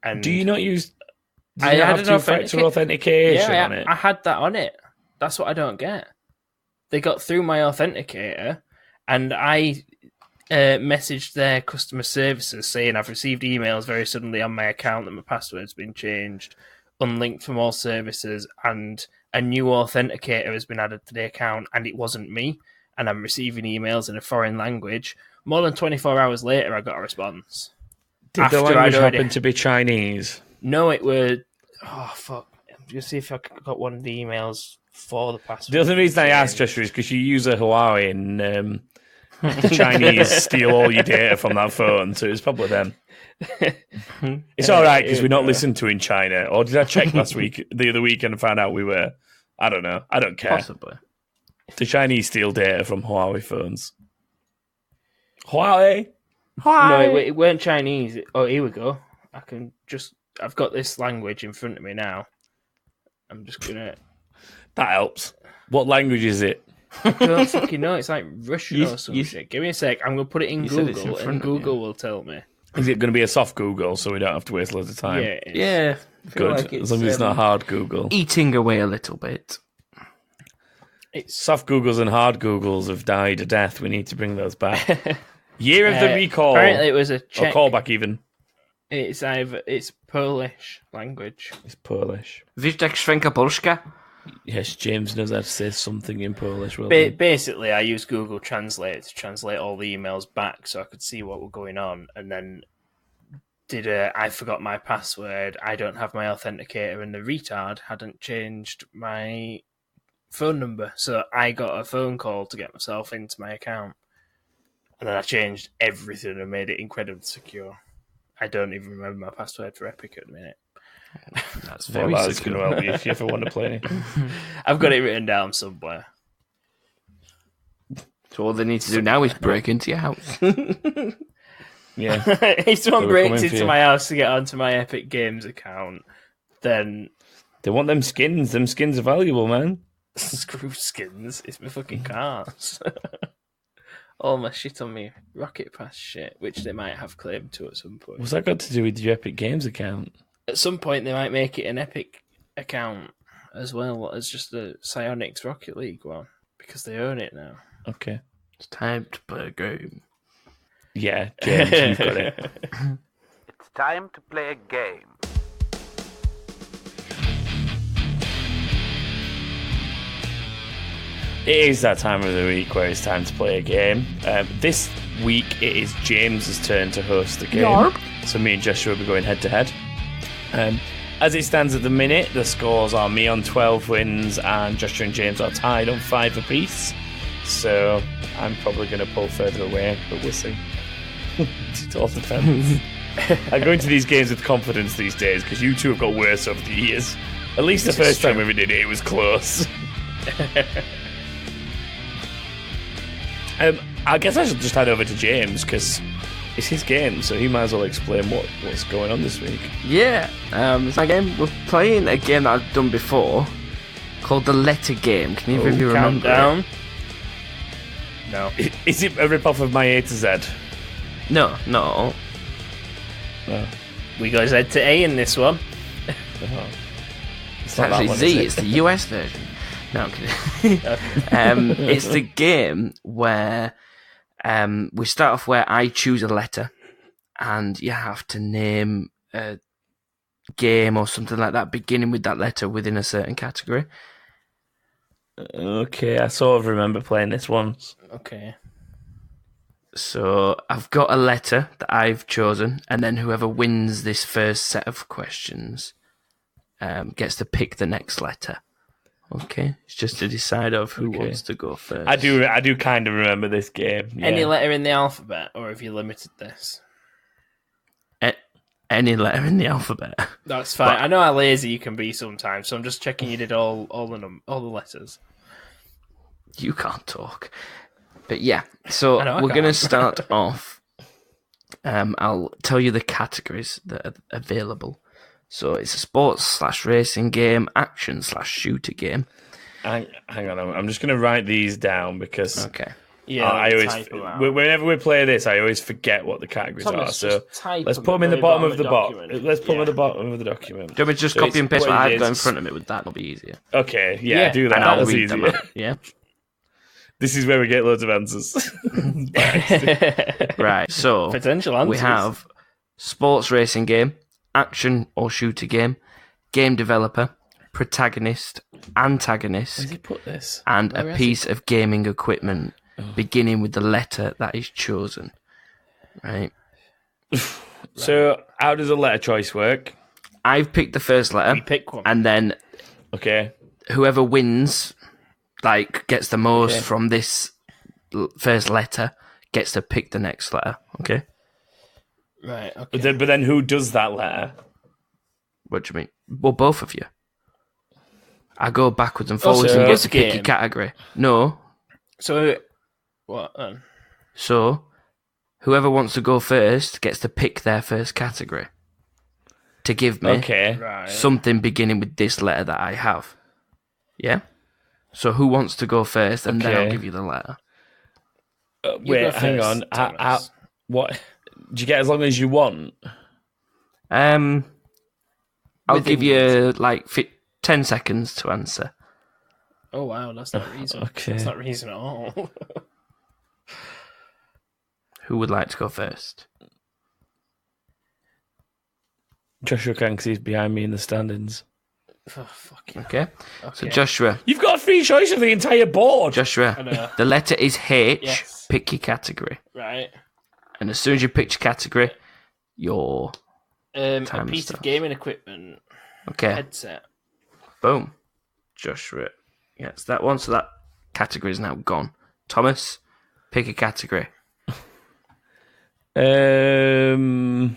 And Do you not use? Do I you not had have an two-factor authentication on it? I had that on it. That's what I don't get. They got through my authenticator, and I messaged their customer services saying I've received emails very suddenly on my account that my password's been changed, unlinked from all services, and a new authenticator has been added to the account, and it wasn't me, and I'm receiving emails in a foreign language. More than 24 hours later, I got a response. Did the After language I'd already- happen to be Chinese? No, it were... Oh, fuck. I'm going to see if I got one of the emails for the password. The other reason I asked, Joshua, is because you use a Huawei and the Chinese steal all your data from that phone, so it's probably them. It's all right because we're not listened to in China. Or did I check the other week and find out we were? I don't know. I don't care. Possibly. The Chinese steal data from Huawei phones. Huawei? No, it weren't Chinese. Oh, here we go. I've got this language in front of me now. I'm just gonna... That helps. What language is it? I don't fucking know. It's like Russian You- or some you- shit. Give me a sec. I'm gonna put it in You said it's in Google, front and of you. Google will tell me. Is it going to be a soft Google so we don't have to waste loads of time? Yeah, it is. Yeah. I feel Good. like As long as it's not hard Google. eating away a little bit. Soft Googles and hard Googles have died a death. We need to bring those back. Year of the recall. Apparently, it was a Or Czech. callback even. It's Polish language. It's Polish. Witek Svenka Polska? Yes, James knows how to say something in Polish. Well done. Basically, I used Google Translate to translate all the emails back so I could see what were going on, and then I forgot my password, I don't have my authenticator, and the retard hadn't changed my phone number, so I got a phone call to get myself into my account. And then I changed everything and made it incredibly secure. I don't even remember my password for Epic at the minute. That's very Well, that's secure. going to help you if you ever want to play. I've got it written down somewhere. So all they need to do now is break into your house. Yeah. If someone They were breaks coming for into you. my house to get onto my Epic Games account, then They want them skins. Them skins are valuable, man. Screw skins. It's my fucking cars. All my shit on me Rocket Pass shit, which they might have claimed to at some point. What's that got to do with your Epic Games account? At some point, they might make it an Epic account as well as just the Psyonix Rocket League one, because they own it now. Okay. It's time to play a game. Yeah, James, you've got it. It's time to play a game. It is that time of the week where it's time to play a game. This week it is James's turn to host the game. Yarp. So me and Joshua will be going head to head. As it stands at the minute, the scores are me on 12 wins and Joshua and James are tied on 5 apiece. So I'm probably going to pull further away, but we'll see. It all depends. I go into these games with confidence these days because you two have got worse over the years. At least the first time we ever did it, it was close. I guess I should just head over to James because it's his game, so he might as well explain what's going on this week. Yeah, it's my game. We're playing a game that I've done before called the Letter Game. Can either of you remember Countdown. it? No. Is it a rip-off of my A to Z? No. No. We go Z to A in this one. It's actually Z. It's the US version. No, I'm kidding. It's the game where we start off where I choose a letter, and you have to name a game or something like that, beginning with that letter within a certain category. Okay, I sort of remember playing this once. Okay. So I've got a letter that I've chosen, and then whoever wins this first set of questions gets to pick the next letter. Okay, it's just to decide of who wants to go first. I do kind of remember this game. Yeah. Any letter in the alphabet, or have you limited this? Any letter in the alphabet. That's fine. I know how lazy you can be sometimes, so I'm just checking you did all the letters. You can't talk. But yeah, so I know I we're going to can't. start off. I'll tell you the categories that are available. So it's a sports/racing game, action/shooter game. Hang on, I'm just going to write these down because Okay. Yeah, I always, type 'em out. whenever we play this, I always forget what the categories Thomas, are. So just type let's them put them in at the bottom of the box. document. Let's put them Yeah. at the bottom of the document. Do you want me to just So copy it's and paste what it I've got in is. front of me? With that, it'll be easier. Okay, yeah, Yeah, do that. And I'll That's read them easier. out. Yeah. This is where we get loads of answers. Right. So Potential answers. we have sports racing game, action or shooter game, game developer, protagonist, antagonist, Where's he put this? and Where a is piece of gaming equipment beginning with the letter that is chosen. Right. So how does a letter choice work? I've picked the first letter, We pick one. and then Okay. whoever wins, gets the most from this first letter, gets to pick the next letter. Okay. Right, okay. But then who does that letter? What do you mean? Well, both of you. I go backwards and forwards so and get it's to a pick your game. category. No. So, what? So, whoever wants to go first gets to pick their first category to give me Okay. Right. something beginning with this letter that I have. Yeah? So, who wants to go first, and then I'll Okay. give you the letter. You Wait, go hang first, on. Thomas. What? Do you get as long as you want? I'll Within give you 10 seconds to answer. Oh, wow, that's not reason. Okay. That's not reason at all. Who would like to go first? Joshua can because he's behind me in the standings. Oh, fucking Okay. So, Okay. Joshua. You've got a free choice of the entire board. I Joshua, know. the letter is H. Yes. Pick your category. Right. And as soon as you pick your category, your... A Time piece starts. of gaming equipment. Okay. Headset. Boom. Joshua gets that one, so that category is now gone. Thomas, pick a category. Does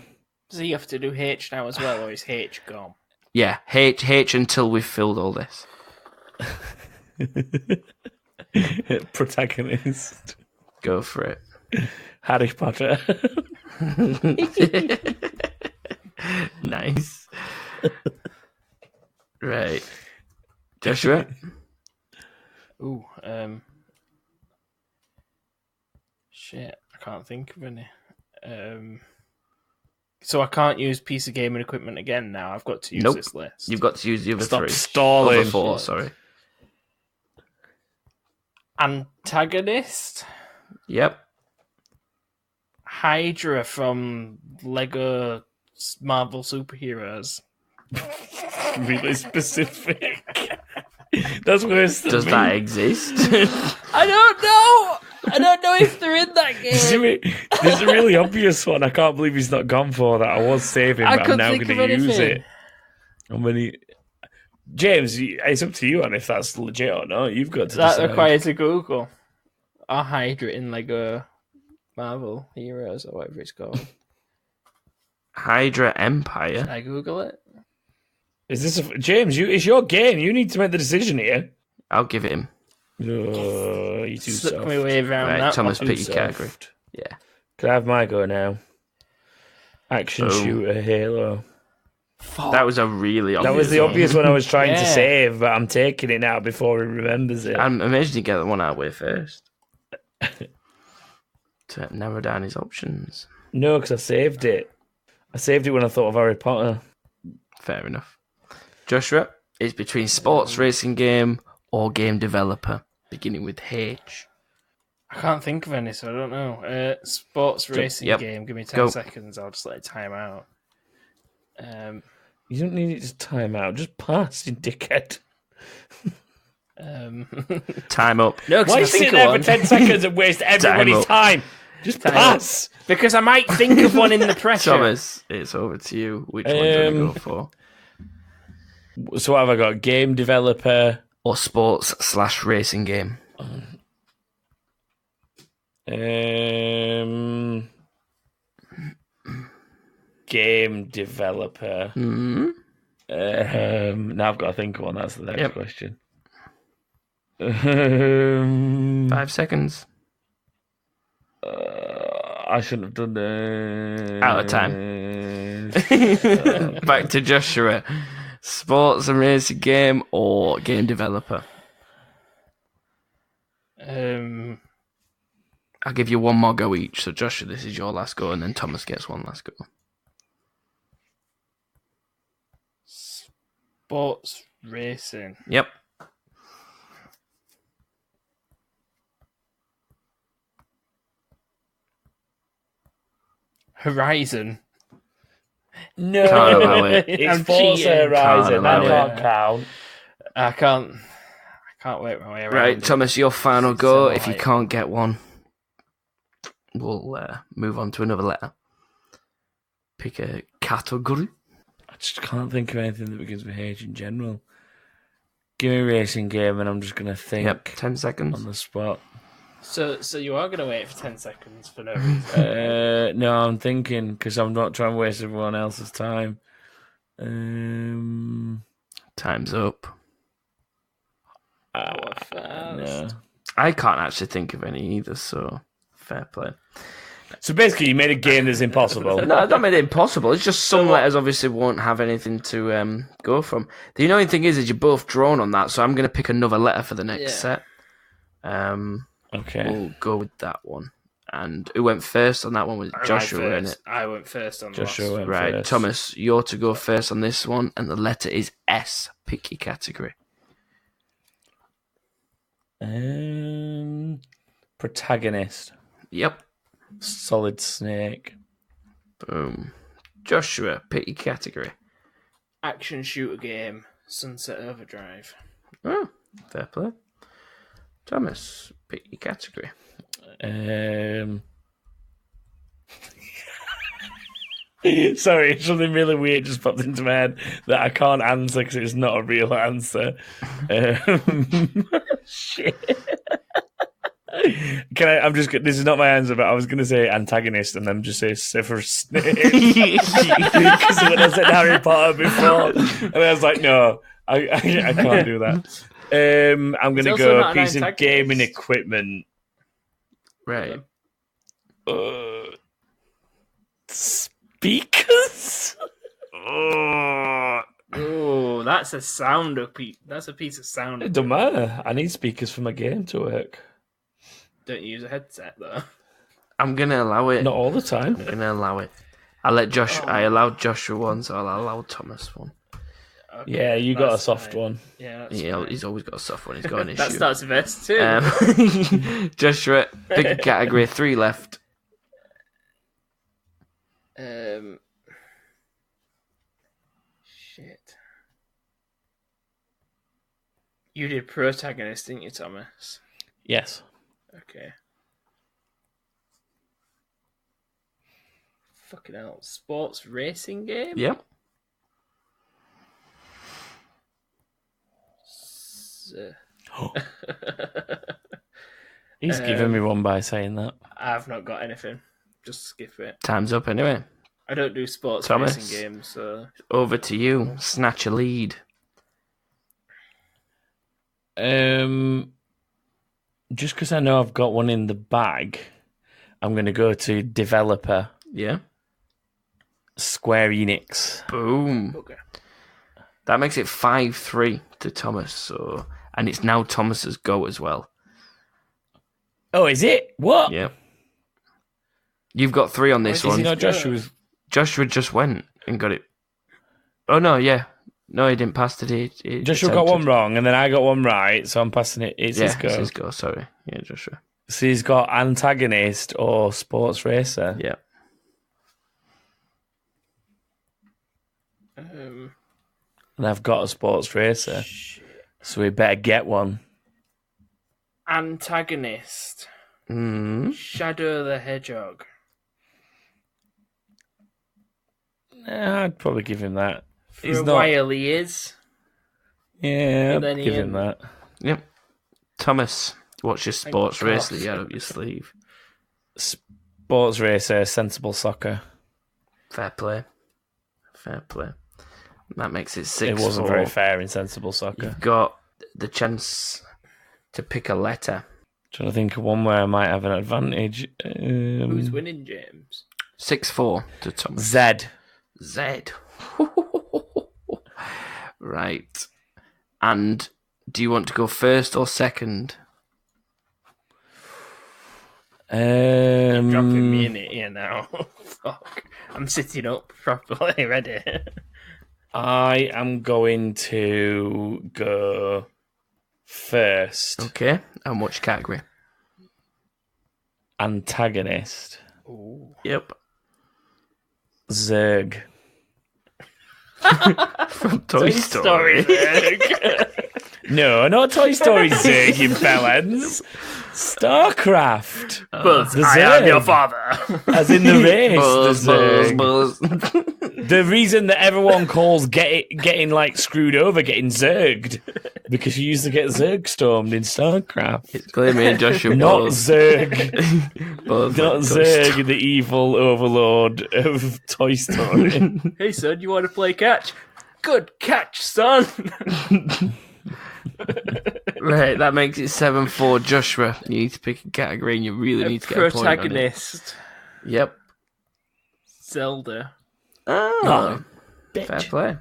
he have to do H now as well, or is H gone? Yeah, H until we've filled all this. Protagonist. Go for it. Harry Potter. Nice. Right. Joshua, Ooh, shit, I can't think of any. So I can't use piece of gaming equipment again now. I've got to use Nope. this list. You've got to use the other Stop three. stalling. Other four, sorry. Antagonist? Yep. Hydra from Lego Marvel superheroes. Really specific. That's worse than Does me. that exist? I don't know. I don't know if they're in that game. There's a really obvious one. I can't believe he's not gone for that. I was saving, I but I'm couldn't now think going of to use anything. it. I'm gonna... James, it's up to you on if that's legit or not. You've got to That decide. requires a Google. Or Hydra in Lego Marvel Heroes or whatever it's called. Hydra Empire. Can I Google it? Is this James? It's your game. You need to make the decision here. I'll give it him. Oh, you too Stuck soft. my way around Right, that Thomas, one. pick your Too category. soft. Yeah. Can I have my go now? Action Boom. shooter Halo. That was a really obvious That was the one. obvious one I was trying to Yeah. save, but I'm taking it now before he remembers it. I'm amazed you get the one out of the way first. To narrow down his options. No, because I saved it. I saved it when I thought of Harry Potter. Fair enough. Joshua is between sports racing game or game developer, beginning with H. I can't think of any, so I don't know. Sports racing Yep. game. Give me 10 Go. seconds. I'll just let it time out. You don't need it to time out. Just pass, you dickhead. Time up. No, Why are you because I think sitting of there one. for 10 seconds and waste everybody's up. time? Just Time pass. Because I might think of one in the pressure. Thomas, it's over to you. Which one do you want to go for? So what have I got? Game developer. Or sports/racing game? Game developer. Hmm. Now I've got to think of one. That's the next Yep. question. 5 seconds. I shouldn't have done that. Out of time. Back to Joshua. Sports and racing game or game developer? I'll give you one more go each. So Joshua, this is your last go, and then Thomas gets one last go. Sports racing. Yep. Horizon. No, Can't allow it. it's I'm Forza cheating. Horizon. Can't I allow can't it. count. I can't work my way around. Right, it. Thomas, your final It's go. so If you light. can't get one, we'll move on to another letter. Pick a category. I just can't think of anything that begins with H in general. Give me a racing game, and I'm just gonna think Yep, 10 seconds. on the spot. So you are going to wait for 10 seconds for no reason. No, I'm thinking because I'm not trying to waste everyone else's time. Time's up. No. I can't actually think of any either, so fair play. So basically, you made a game that's impossible. No, I don't make it impossible. It's just some letters obviously won't have anything to go from. The annoying thing is you're both drawn on that, so I'm going to pick another letter for the next set. Okay. We'll go with that one. And who went first on that one was Joshua, wasn't it? I went first on the Joshua last. went Right, first. Thomas, you're to go first on this one, and the letter is S. Pick your category. Protagonist. Yep. Solid Snake. Boom. Joshua, pick your category. Action shooter game. Sunset Overdrive. Oh, fair play. Thomas, pick your category. Sorry, something really weird just popped into my head that I can't answer because it's not a real answer. Shit. This is not my answer, but I was going to say antagonist and then just say Severus Snape. Because when I said Harry Potter before, and I was like, no, I can't do that. I'm going to also go not an piece of antagonist. gaming equipment. Right. Speakers? Oh, that's a sound of That's a piece of sound. It don't matter. I need speakers for my game to work. Don't you use a headset though? I'm gonna allow it. Not all the time. I'm gonna allow it. I allowed Joshua one, so I'll allow Thomas one. Okay, Yeah, you got a that's soft fine. one. Yeah, He's always got a soft one. He's got an issue. that starts with S2. Joshua, pick a category. 3 left. Shit. You did protagonist, didn't you, Thomas? Yes. Okay. Fucking hell. Sports racing game? Yep. He's given me one by saying that. I've not got anything. Just skip it. Time's up anyway. I don't do sports Thomas. racing games, so... Over to you. Snatch a lead. Just because I know I've got one in the bag, I'm going to go to developer Yeah. Square Enix. Boom. Okay. That makes it 5-3 to Thomas. And it's now Thomas's go as well. Oh, is it? What? Yeah. You've got 3 on this Is he one. not Joshua's? Joshua just went and got it. Oh, no, yeah. No, he didn't pass it. He Joshua got attempted. one wrong, and then I got one right, so I'm passing it. It's his Yeah, go. it's his go. Sorry. Yeah, Joshua. So he's got antagonist or sports racer. Yeah. And I've got a sports racer. So we better get one. Antagonist. Shadow the Hedgehog. I'd probably give him that. For He's a not. while he is. Yeah, And I'd then he give ain't. him that. Yep. Thomas, what's your sports Thank race God. that you had up your sleeve? Sports racer, sensible soccer. Fair play. Fair play. That makes it 6-4. It wasn't very fair in sensible soccer. You've got the chance to pick a letter. Trying to think of one where I might have an advantage. Who's winning, James? 6-4 to Thomas. Z. Z. Right. And do you want to go first or second? Dropping me in it here now. Fuck. I'm sitting up properly, ready. I am going to go first. Okay. And which category? Antagonist. Yep. Zerg. From Toy Story. No, not Toy Story Zerg, you bellends. StarCraft. Buzz, the I am Zerg. your father. As in the race, Buzz, the Zerg. buzz, buzz. The reason that everyone calls getting like screwed over, getting zerged, because you used to get zerg stormed in StarCraft. It's clear me and Joshua Not both. Zerg. both Not like Zerg, the evil overlord of Toy Story. Hey, son, you want to play catch? Good catch, son. Right, that makes it 7-4. Joshua, you need to pick a category and you really need to get a point on it. Protagonist. Yep. Zelda. Oh, bitch. fair play.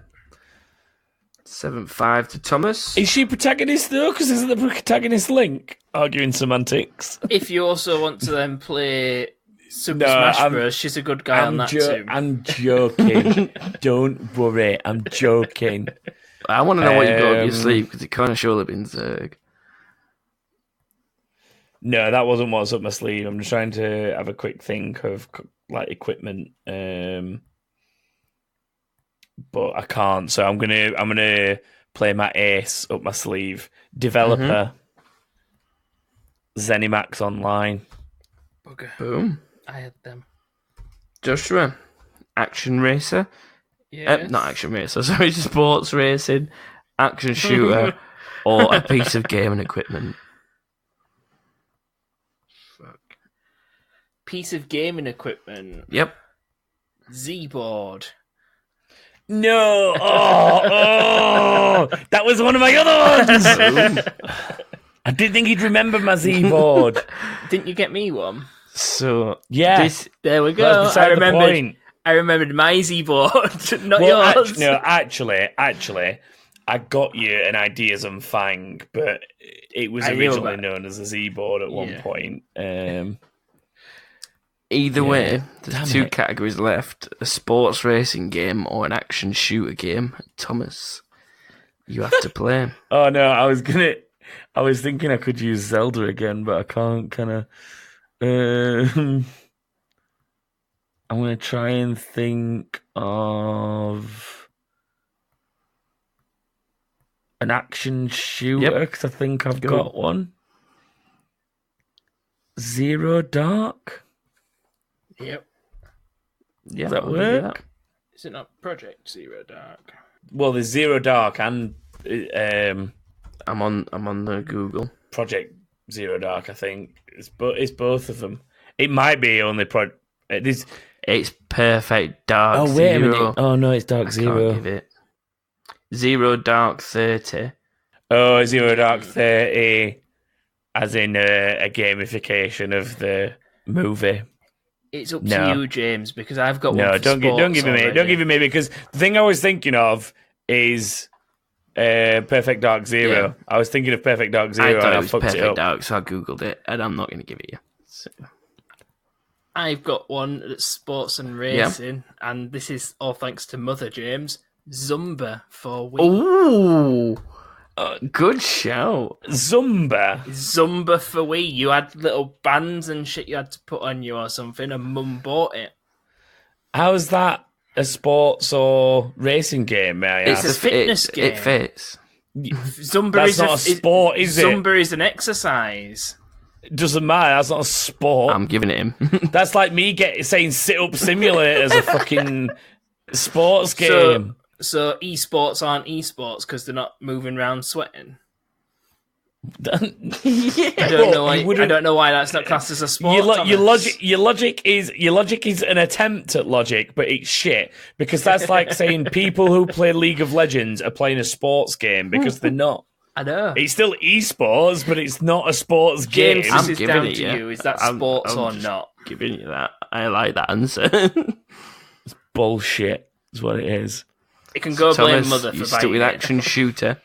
7-5 to Thomas. Is she protagonist though? Because isn't the protagonist Link? Arguing semantics. If you also want to then play Super No, Smash Bros, she's a good guy on that too. I'm joking. Don't worry, I'm joking. I want to know what you got up your sleeve because it kind of surely been Zerg. No, that wasn't what's up my sleeve. I'm just trying to have a quick think of like equipment, but I can't. So I'm gonna play my ace up my sleeve. Developer, ZeniMax Online. Okay. Boom. I had them. Joshua, action racer. Yeah. Not action racer, sorry, sports racing, action shooter, or a piece of game and equipment. Fuck. Piece of gaming equipment. Yep. Z-board. No, that was one of my other ones. I didn't think he'd remember my Z board. Didn't you get me one? So yeah, There we that's go. beside I the remembered. point. I remembered my Z-board, not Well, yours. actually, I got you an Ideas on Fang, but it was I knew originally about it. known as a Z-board at one Yeah. point. Either way, there's Damn two it. categories left: a sports racing game or an action shooter game. Thomas, you have to play. Oh no, I was thinking I could use Zelda again, but I can't. Kind of. I'm gonna try and think of an action shooter because I think I've got one. Zero Dark. Yep. Yeah, Does that I'll give you work? Is it not Project Zero Dark? Well, there's Zero Dark and I'm on the Google. Project Zero Dark. I think it's both of them. It might be only this. It's Perfect Dark Oh Zero. wait a minute! Oh no, it's Dark I Zero. can't give it. Zero Dark 30. Oh, Zero Dark 30, as in a gamification of the movie. It's up No. to you, James, because I've got No, one. For don't give it me. already. Don't give it me because the thing I was thinking of is Perfect Dark Zero. Yeah. I was thinking of Perfect Dark I Zero thought and it I was fucked Perfect it up. Dark, so I googled it, and I'm not going to give it you. So, I've got one that's sports and racing, and this is all thanks to Mother James. Zumba for Wii. ooh, good shout. Zumba. Zumba for Wii. You had little bands and shit you had to put on you or something, and Mum bought it. How's that a sports or racing game? May I ask? It's a fitness game. It fits. Zumba That's is not a sport, is it? Zumba is an exercise. It doesn't matter. That's not a sport. I'm giving it him. That's like me saying sit up simulator as a fucking sports game. So esports aren't esports because they're not moving around sweating. I don't know why that's not classed as a sport. Your Thomas. logic is an attempt at logic, but it's shit because that's like saying people who play League of Legends are playing a sports game because they're not. I know. It's still esports, but it's not a sports James, game. this I'm is giving down it to you. you. Is that I'm sports or just not? Giving you that. I like that answer. Bullshit is what it is. It can go blame Thomas, Mother you for stuck buying with it. action shooter,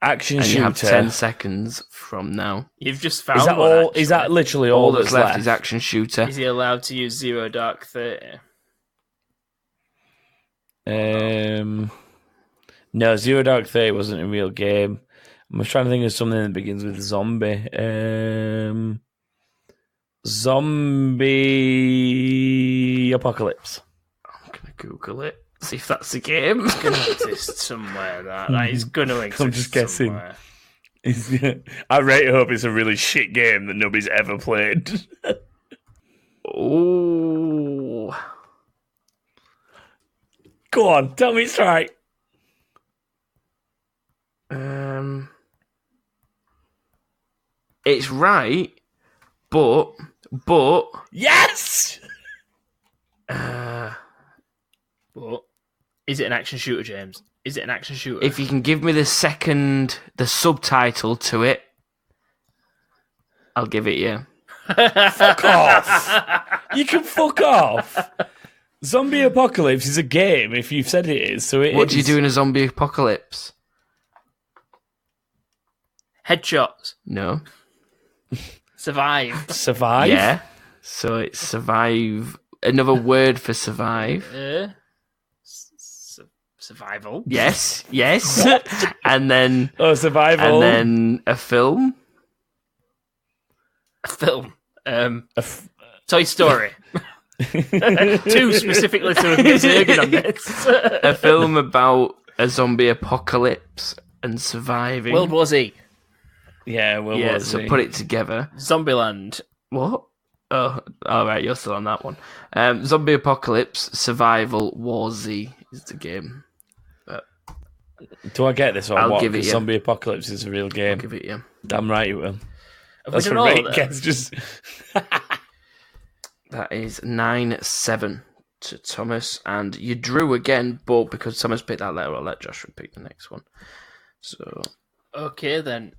Action and shooter. you have 10 seconds from now. You've just found Is that one, all? actually. Is that literally All all that's left? left is action shooter. Is he allowed to use Zero Dark 30? No, Zero Dark 30 wasn't a real game. I'm trying to think of something that begins with zombie. Zombie apocalypse. I'm going to Google it, see if that's a game. It's going to exist somewhere. That is going to exist. I'm just guessing. somewhere. I really hope it's a really shit game that nobody's ever played. Ooh. Go on, tell me it's right. It's right, but Yes! But is it an action shooter, James? Is it an action shooter? if you can give me the subtitle to it, I'll give it you. Fuck off. You can fuck off. Zombie Apocalypse is a game if you've said it is. So What do you do in a zombie apocalypse? Headshots. No. Survive. Survive? Yeah. So it's survive. Another word for survive. Survival. Yes. and then Oh, survival. and then a film. A film. Toy Story. Too specifically to get Zergen on this. A film about a zombie apocalypse and surviving. World War Z. Yeah, well, yeah, was so he? put it together. Zombieland. What? Oh, all right, you're still on that one. Zombie apocalypse, survival, War Z is the game. Do I get this or I'll what? give it 'Cause you. Zombie Apocalypse is a real game. Give it you. Damn right you will. Have That's we a done all great of guess. Just That is 9-7 to Thomas, and you drew again, but because Thomas picked that letter, I'll let Joshua pick the next one. So Okay, then.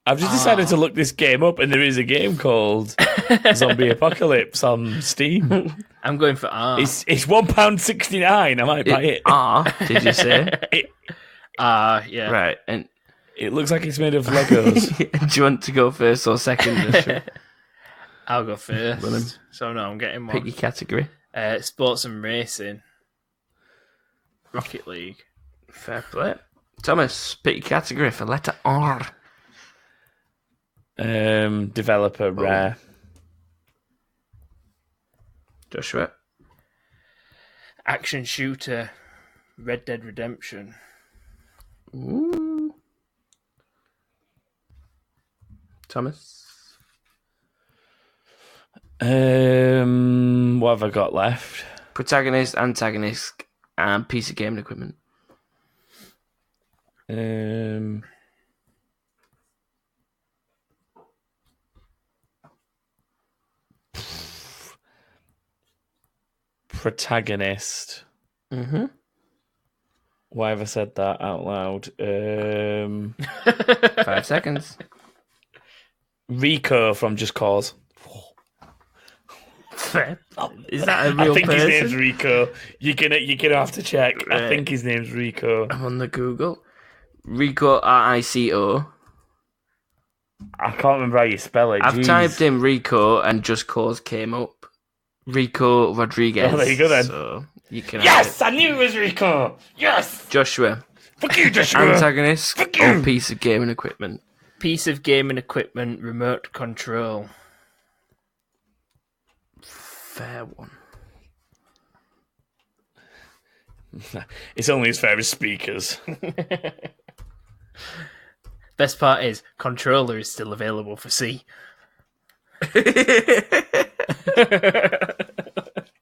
I've just decided to look this game up, and there is a game called Zombie Apocalypse on Steam. I'm going for R. It's £1.69. I might buy it. R, did you say? Yeah. Right, and It looks like it's made of Legos. do you want to go first or second? Joshua? I'll go first. Well, then, So no, I'm getting pick one. your category. Sports and racing. Rocket League. Fair play. Thomas, pick your category for letter R. Developer, Rare. Joshua. Action shooter. Red Dead Redemption. Ooh. Thomas. What have I got left? Protagonist, antagonist, and piece of gaming equipment. Protagonist. Mm-hmm. Why have I said that out loud? 5 seconds. Rico from Just Cause. Fair. Is that a real I think person? his name's Rico. You're gonna have to check. I Right. think his name's Rico. I'm on the Google. Rico, R-I-C-O. I can't remember how you spell it. I've Jeez. typed in Rico and Just Cause came up. Rico Rodriguez. Oh, there you go then. So you can Yes, I knew it was Rico. Yes. Joshua. Fuck you, Joshua. Antagonist or piece of gaming equipment? Piece of gaming equipment. Remote control. Fair one. It's only as fair as speakers. Best part is controller is still available for C.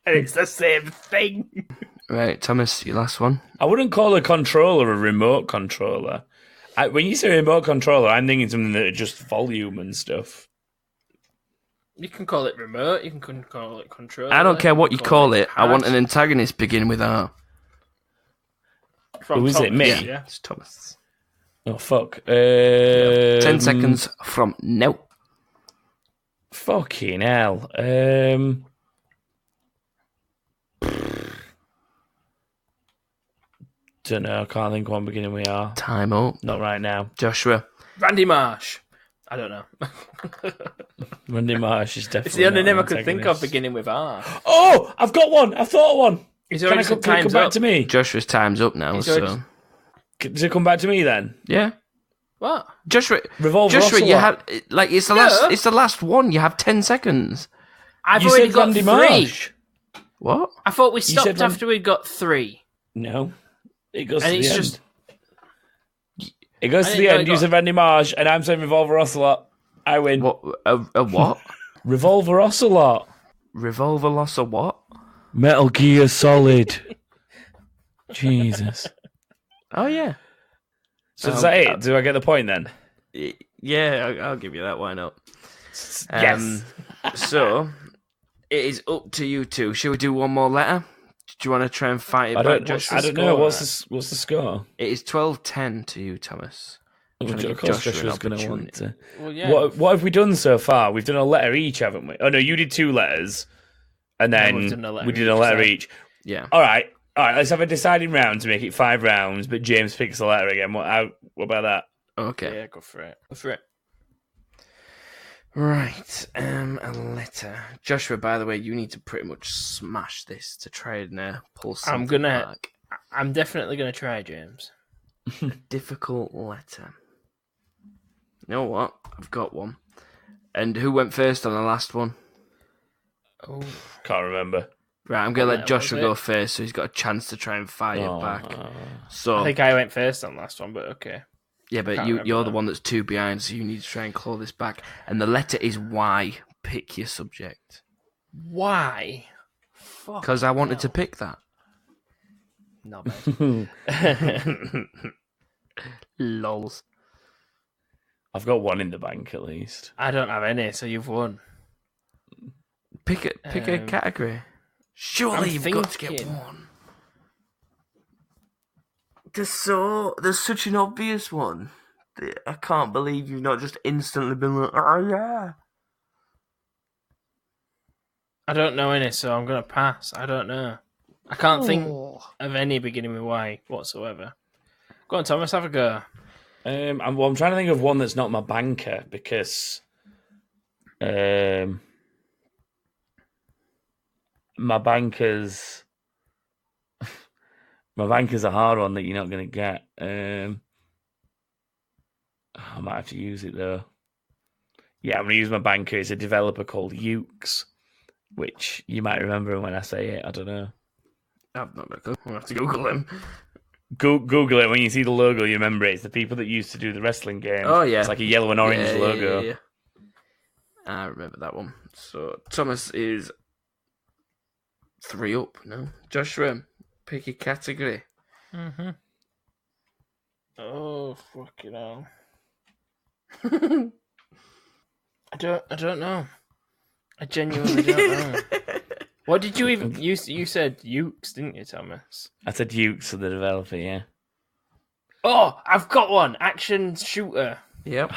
And it's the same thing. Right, Thomas, your last one. I wouldn't call a controller a remote controller. When you say remote controller, I'm thinking something that is just volume and stuff. You can call it remote. You can call it controller. I don't care what you call it. I want an hard. antagonist begin with R. From Who is it, Thomas, me? Yeah. It's Thomas. Oh, fuck. 10 seconds from now. Fucking hell. Don't know. I can't think of one beginning with R. Time up. Not right now. Joshua. Randy Marsh. I don't know. Randy Marsh is definitely. It's the only not name I an could think of antagonist. beginning with R. Oh, I've got one. I've thought of one. He's Can already I said can it come time's back up. to me? Joshua's time's up now, He's so... already- Does it come back to me then? Yeah. What? Joshua, Revolver Joshua, you Ocelot. have... Like, it's the No. last It's the last one. You have 10 seconds. I've You already said got Randy 3. Marsh. What? I thought we said stopped Ran- after we got 3. No. It goes And to it's the end. just... It goes I to didn't the know end. it You got- said Randy Marsh, and I'm saying Revolver Ocelot. I win. What? A what? Revolver Ocelot. Revolver loss or what? Metal Gear Solid. Jesus. Oh, yeah. So is that it? Do I get the point then? Yeah, I'll give you that. Why not? Yes. So, it is up to you two. Shall we do one more letter? Do you want to try and fight it I back, don't. Joshua? I don't know. What's the score? It is 12-10 to you, Thomas. I'm trying to Of give course, Joshua an Joshua's going to want opportunity. to. Well, yeah. What have we done so far? We've done a letter each, haven't we? Oh no, you did 2 letters, and Yeah, then we've done a letter we did a letter each, each. Yeah. All right. Let's have a deciding round to make it 5 rounds. But James picks a letter again. What about that? Okay. Yeah, go for it. Go for it. Right. A letter. Joshua, by the way, you need to pretty much smash this to try and pull something back. I'm definitely gonna try, James. A difficult letter. You know what? I've got one. And who went first on the last one? Oh, Can't remember. Right, I'm going to let What Joshua was go it? first so he's got a chance to try and fight it back. So, I think I went first on last one, but okay. yeah, but can't you're remember the that. one that's 2 behind, so you need to try and claw this back. And the letter is Y. Pick your subject. Why? Fuck. Because I wanted to pick that. Not bad. Lols. I've got 1 in the bank at least. I don't have any, so you've won. Pick a category. Surely I'm you've got to get thinking. one. There's such an obvious one. I can't believe you've not just instantly been like, oh yeah. I don't know any, so I'm going to pass. I don't know. I can't think of any beginning with Y whatsoever. Go on, Thomas, have a go. I'm trying to think of one that's not my banker because my banker's a hard one that you're not going to get. I might have to use it though. Yeah, I'm going to use my banker. It's a developer called Ukes, which you might remember when I say it. I don't know. I've not got a clue. I'll have to Google him. Google it. When you see the logo, you remember it. It's the people that used to do the wrestling games. Oh, yeah. It's like a yellow and orange logo. Yeah. I remember that one. So, Thomas is 3 up now. Joshua, pick a category. Mm-hmm. Oh, fucking hell. I don't know. I genuinely don't know. What did you even... You said Ukes, didn't you, Thomas? I said Ukes for the developer, yeah. Oh, I've got one. Action shooter. Yep.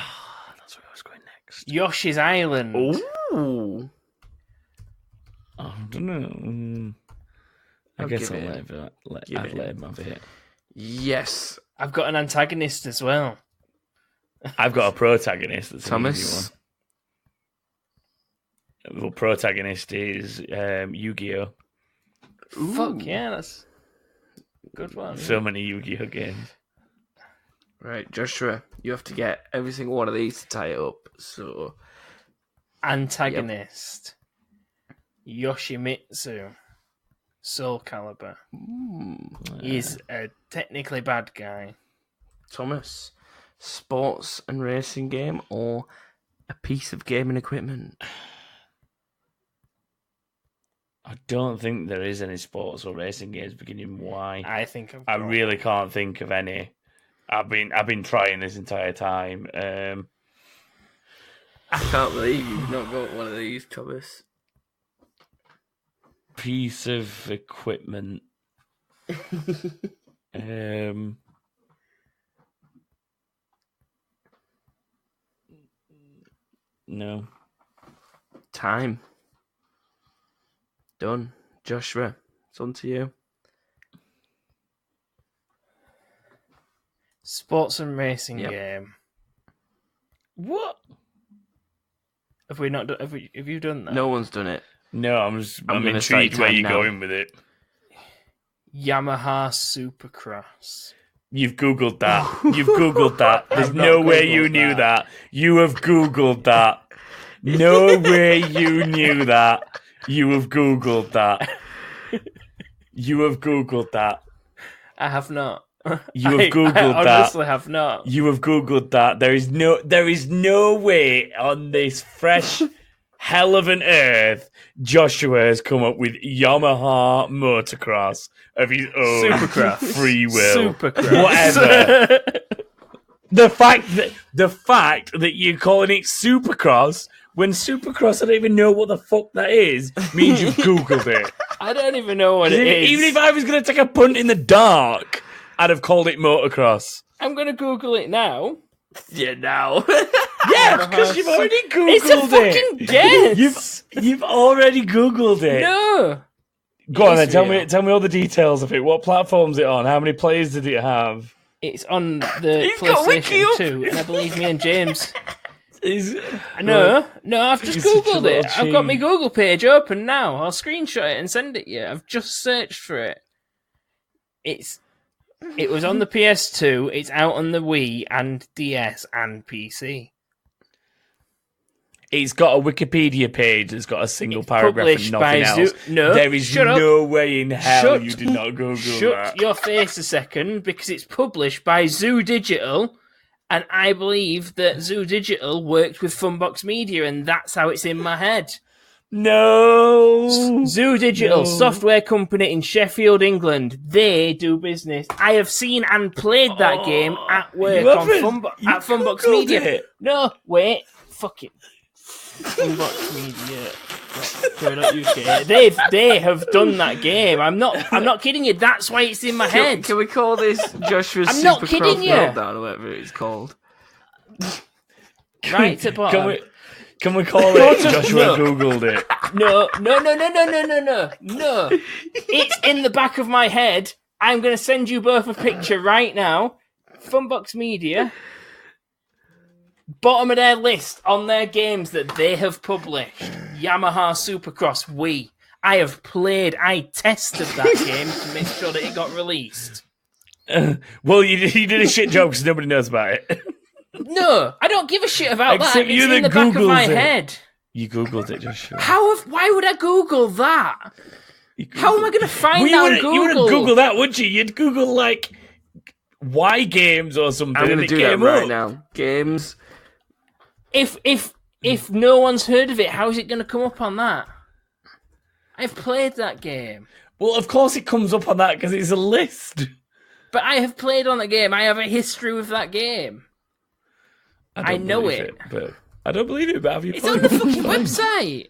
That's where I was going next. Yoshi's Island. Ooh. I don't know. I I'll guess give I'll it let give it him have it. Yes. I've got an antagonist as well. I've got a protagonist that's an easy Thomas. one. The protagonist is Yu-Gi-Oh! Fuck yeah, that's a good one. So many Yu-Gi-Oh! Games. Right, Joshua, you have to get every single one of these to tie it up. So, Antagonist. Yoshimitsu. Soul Calibur. He's a technically bad guy. Thomas, sports and racing game or a piece of gaming equipment? I don't think there is any sports or racing games beginning with Y. I think I really can't think of any. I've been trying this entire time. I can't believe you've not got one of these, Thomas. Piece of equipment. No. Time. Done. Joshua, it's on to you. Sports and racing Yep. game. What? Have we not done? Have you done that? No one's done it. No, I'm gonna intrigued say where time you're now. going with it. Yamaha Supercross. You've Googled that. You've Googled that. There's I've no not way you Googled knew that. that. You have Googled that. No way you knew that. You have Googled that. You have Googled that. I have not. You have Googled I that. honestly have not. You have Googled that. There is no way on this fresh hell of an earth Joshua has come up with Yamaha motocross of his own Supercross. free will. Supercross. Whatever. The fact that you're calling it Supercross when Supercross I don't even know what the fuck that is means you've Googled it. I don't even know what it is. Even if I was going to take a punt in the dark, I'd have called it motocross. I'm going to Google it now. Yeah, now. Yeah, because you've already Googled It's a fucking guess. You've already Googled it. No. Go on then, It's tell real. me all the details of it. What platform's it on? How many players did it have? It's on the He's got Wiki PlayStation up. 2, and I believe me and James. Is No, I've just He's such a Googled little it. I've got my cheat. Google page open now. I'll screenshot it and send it you. I've just searched for it. It was on the PS2. It's out on the Wii and DS and PC. It's got a Wikipedia page that's got a single It's paragraph and published nothing by else. No, There is shut up. no way in hell Shut- you did not Google Shut that. your face a second, because it's published by Zoo Digital, and I believe that Zoo Digital worked with Funbox Media, and that's how it's in my head. No. Zoo Digital, No. software company in Sheffield, England. They do business. I have seen and played that game at work you on haven't. You at Funbox Googled Media. it. No, wait, fuck it. Funbox Media. .co.uk. They have done that game. I'm not kidding you. That's why it's in my head. Can we call this Joshua's I'm not Supercross kidding you. Meltdown or whatever it's called? Right to bottom. Can we call it Joshua Googled it? No. It's in the back of my head. I'm going to send you both a picture right now. Funbox Media. Bottom of their list on their games that they have published. Yamaha Supercross Wii. I tested that game to make sure that it got released. Well, you did a shit joke because nobody knows about it. No, I don't give a shit about Except that. you It's in the that back of my Googled it. head. You Googled it, just sure. Why would I Google that? How am I going to find that on Google? You wouldn't Google that, would you? You'd Google, like, Y games or something. I'm going to do that right now. Games. If no one's heard of it, how is it going to come up on that? I've played that game. Well, of course it comes up on that because it's a list. But I have played on that game. I have a history with that game. I know it. But I don't believe it, but have you It's played on the it? fucking website.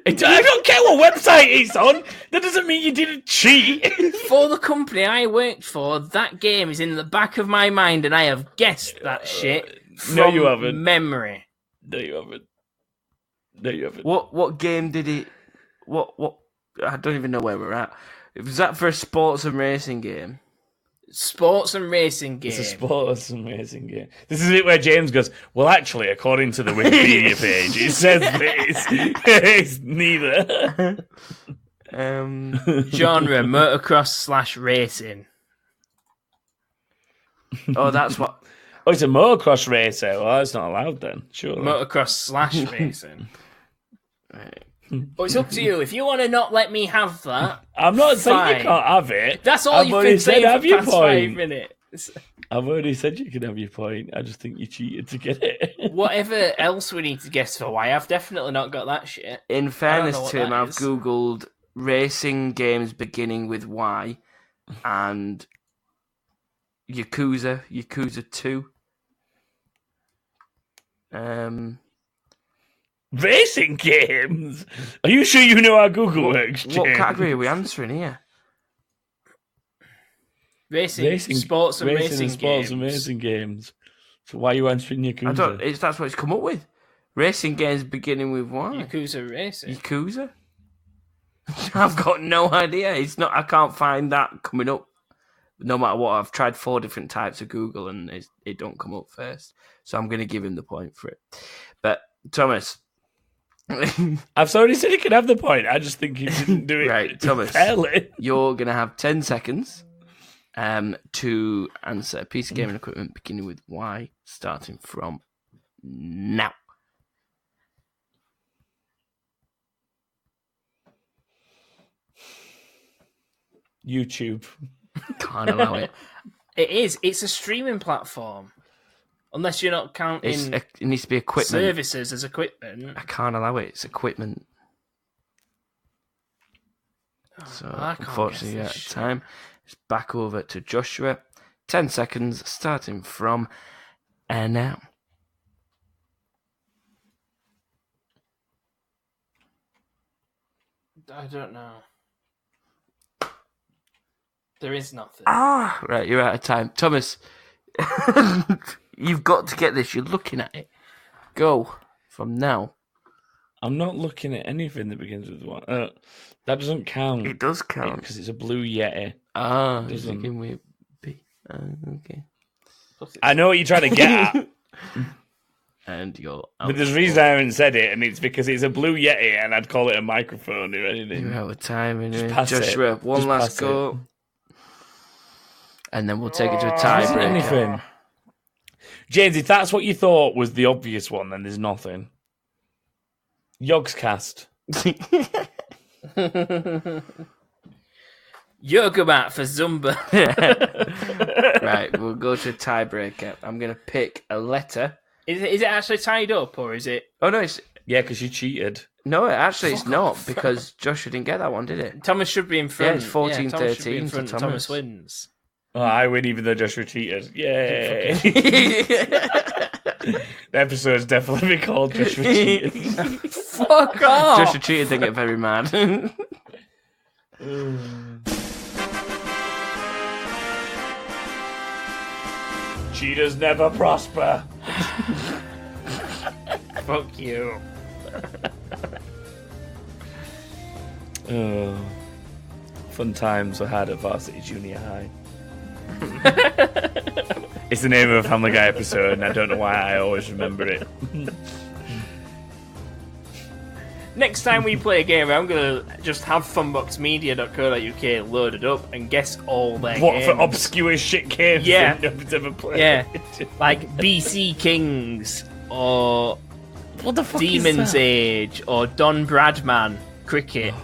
I don't care what website it's on. That doesn't mean you didn't cheat. For the company I worked for, that game is in the back of my mind, and I have guessed that shit from No, you haven't. memory. No, you haven't. What game did it? What? I don't even know where we're at. Was that for a sports and racing game? Sports and racing game. It's a sports and racing game. This is it where James goes, well, actually, according to the Wikipedia page, it says that it's neither. Genre, motocross/racing. Oh, that's what... Oh, it's a motocross racer. Well, that's not allowed then, surely. Motocross/racing. Right. But it's up to you. If you want to not let me have that, I'm not saying fine. you can't have it. That's all I've you've already been saying have for your the past point. 5 minutes. I've already said you can have your point. I just think you cheated to get it. Whatever else we need to guess for why, I've definitely not got that shit. In fairness what to him, that I've is. googled racing games beginning with Y and Yakuza 2. Racing games? Are you sure you know how Google works, James? What category are we answering here? Racing sports and racing sports games. and racing games. So why are you answering Yakuza? That's what it's come up with. Racing games beginning with Y. Yakuza Racing. Yakuza? I've got no idea. It's not. I can't find that coming up. No matter what, I've tried 4 different types of Google and it don't come up first. So I'm going to give him the point for it. But Thomas, I've already said he can have the point. I just think he didn't do it right, Thomas, fairly. you're going to have 10 seconds to answer a piece of gaming equipment beginning with Y, starting from now. YouTube. Can't allow it. It is. It's a streaming platform. Unless you're not counting It needs to be equipment. services as equipment. I can't allow it. It's equipment. So, I can't unfortunately, guess at this shit. time, it's back over to Joshua. 10 seconds, starting from now. I don't know. There is nothing. Right, you're out of time. Thomas, you've got to get this. You're looking at it. Go from now. I'm not looking at anything that begins with one. That doesn't count. It does count. Because it's a blue Yeti. It's begin with B. Okay. I know what you're trying to get at. And you're out. But there's a reason I haven't said it, and it's because it's a blue Yeti, and I'd call it a microphone or anything. You're out of time. Anyway. pass it. Joshua, one Just last pass go. And then we'll take it to a Is tie there break. anything? James, if that's what you thought was the obvious one, then there's nothing. Yogscast. Yoga mat for Zumba. Right, we'll go to a tiebreaker. I'm going to pick a letter. Is it actually tied up, or is it? Oh, no, it's... Yeah, because you cheated. No, actually, it's not, because Joshua didn't get that one, did it? Thomas should be in front. Yeah, it's 14-13 Thomas should be in front. to Thomas Thomas. wins. Oh, I win even though Joshua cheated. Yay. The episode's definitely be called Joshua cheated. Fuck off! Joshua cheated, didn't get very mad. Cheaters never prosper. Fuck you. Oh, fun times I had at Varsity Junior High. It's the name of a Family Guy episode, and I don't know why I always remember it. Next time we play a game, I'm going to just have funboxmedia.co.uk loaded up and guess all their What games. for obscure shit games Yeah. that nobody's ever played? Yeah, like BC Kings, or What the fuck Demon's is that? Age, or Don Bradman Cricket.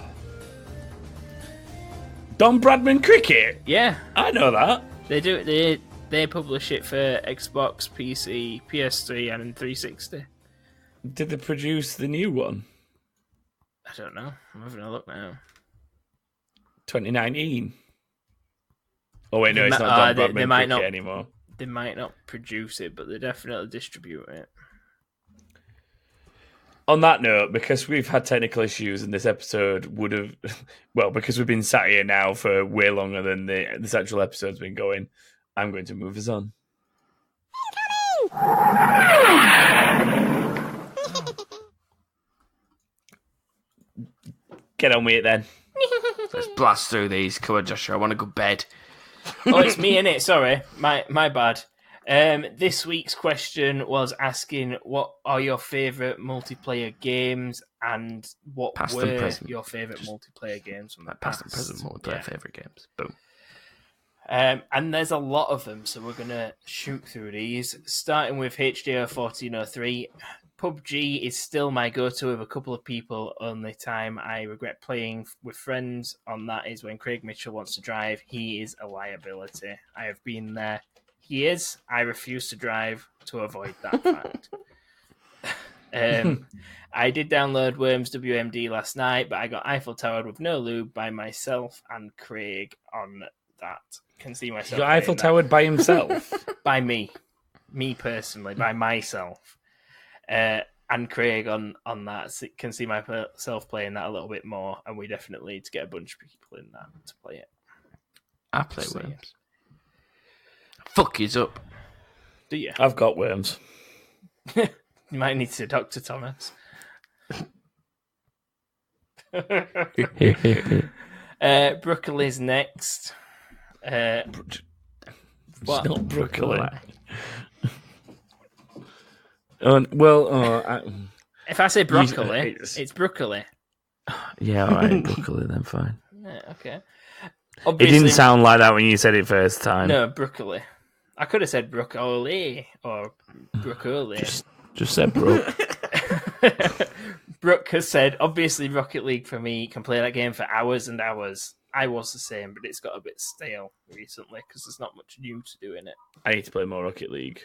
Don Bradman Cricket? Yeah, I know that. they do. They publish it for Xbox, PC, PS3, and 360. Did they produce the new one? I don't know. I'm having a look now. 2019? Oh wait, no, They it's mi- not Don they Bradman might Cricket not- anymore. They might not produce it, but they definitely distribute it. On that note, because we've had technical issues and this episode would have... Well, because we've been sat here now for way longer than this actual episode's been going, I'm going to move us on. Get on with it then. Let's blast through these. Come on, Joshua. I want to go bed. Oh, it's me, innit? Sorry, my bad. This week's question was asking what are your favourite multiplayer games and what Past and were present. your favourite multiplayer games from the Like past and present multiplayer Yeah. favourite games. Boom. And there's a lot of them, so we're going to shoot through these. Starting with HDR 1403. PUBG is still my go-to with a couple of people. Only time I regret playing with friends on that is when Craig Mitchell wants to drive. He is a liability. I have been there. He is. I refuse to drive to avoid that fact. I did download Worms WMD last night, but I got Eiffel Towered with no lube by myself and Craig on that. Can see myself. You got Eiffel playing that. Towered by himself? By me personally, by myself, and Craig on that. Can see myself playing that a little bit more, and we definitely need to get a bunch of people in that to play it. I play So, yeah. Worms. Fuck yous up. Do you? I've got Worms. You might need to Dr. Thomas. Broccoli's next. It's What? not broccoli. Why? If I say broccoli, it's- it's broccoli. Yeah, alright, broccoli then, fine. Yeah, okay. It Obviously, didn't sound like that when you said it first time. No, broccoli. I could have said broccoli or broccoli. Just said bro. Brooke has said, obviously, Rocket League for me. Can play that game for hours and hours. I was the same, but it's got a bit stale recently because there's not much new to do in it. I need to play more Rocket League.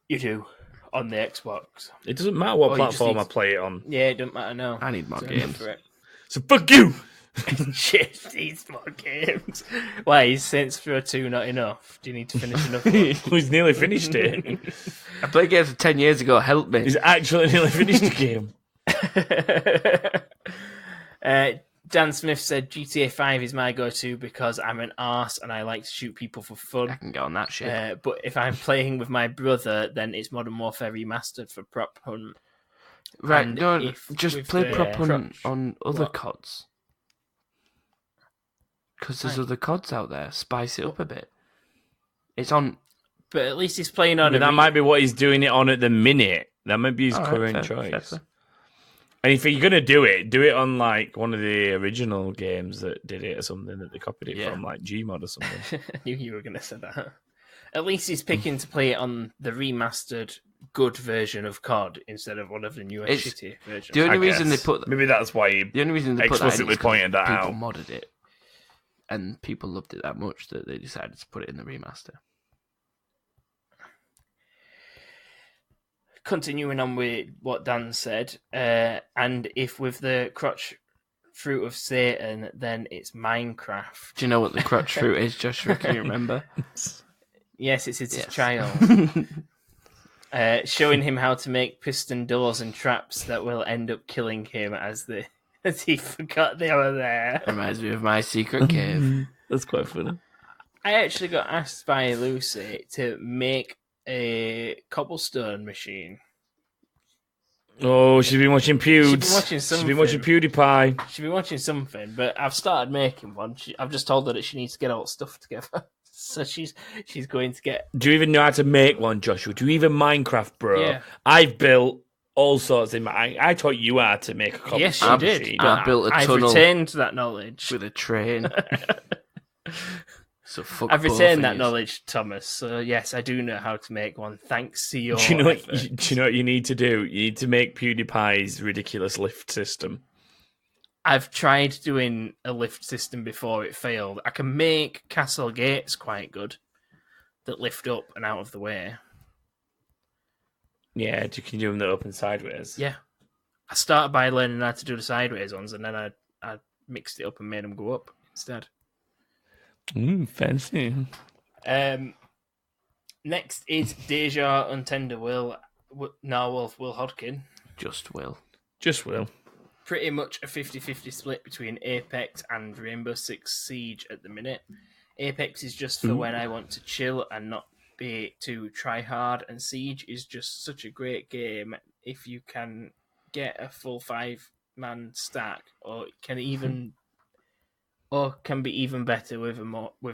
You do on the Xbox. It doesn't matter what Oh, you just platform need I play it on. Yeah, it doesn't matter. No, I need more Don't games. for it. So fuck you! Shit, needs more games. Why is Saints Row 2 not enough? Do you need to finish another one? He's nearly finished it. I played games 10 years ago. Help me. He's actually nearly finished the game. Dan Smith said GTA 5 is my go-to because I'm an arse and I like to shoot people for I fun. can get on that shit. But if I'm playing with my brother, then it's Modern Warfare Remastered for prop hunt. Right, and no, if just with play the prop hunt crutch- on other What? CODs. Because there's Right. other CODs out there. Spice it up a bit. It's on. But at least he's playing on But that might be what he's doing it on at the minute. That might be his Alright, current fair, choice. fair. And if you're gonna do it on like one of the original games that did it or something that they copied it Yeah. from, like Gmod or something. I knew you were going to say that. At least he's picking to play it on the remastered good version of COD instead of one of the newer It's- shitty versions. The only I reason they guess. put Maybe that's why he the only reason they put that in explicitly is 'cause pointed that people out. modded it, and people loved it that much that they decided to put it in the remaster. Continuing on with what Dan said, and if with the crotch fruit of Satan, then it's Minecraft. Do you know what the crutch fruit is, Joshua? Can you remember? Yes, it's his Yes. child. Showing him how to make piston doors and traps that will end up killing him as he forgot they were there. Reminds me of my secret cave. That's quite funny. I actually got asked by Lucy to make a cobblestone machine. Oh, she's been watching Pewds. She's Been watching PewDiePie. She's been watching something, but I've started making one. I've just told her that she needs to get all the stuff together. So she's going to get... Do you even know how to make one, Joshua? Do you even Minecraft, bro? Yeah. I've built all sorts of... I taught you how to make a copy. Yes, you did. sheet. I built a I've tunnel retained that knowledge. with a train. So fuck I've both retained of that yous. knowledge, Thomas. So yes, I do know how to make one. Thanks to your Do you know efforts. what you need to do? You need to make PewDiePie's ridiculous lift system. I've tried doing a lift system before, it failed. I can make castle gates quite good that lift up and out of the way. Yeah, you can do them that open sideways. Yeah. I started by learning how to do the sideways ones, and then I mixed it up and made them go up instead. Fancy. Next is Deja Untender Will Hodkin. Just will. Just will. Pretty much a 50-50 split between Apex and Rainbow Six Siege at the minute. Apex is just for when I want to chill and not be too try hard, and Siege is just such a great game if you can get a full 5-man stack, or can be even better with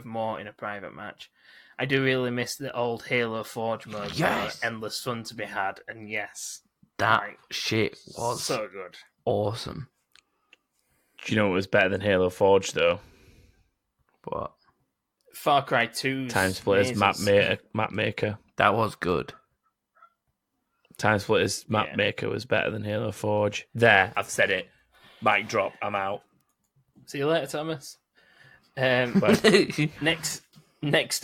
more in a private match. I do really miss the old Halo Forge mode. Yes. Endless fun to be had, and yes, That shit was so good. awesome. Do you know what was better than Halo Forge, though? What? Far Cry 2 Time Splitters map maker. That was good. Time Splitters map maker was better than Halo Forge. There, I've said it. Mic drop. I'm out. See you later, Thomas. Next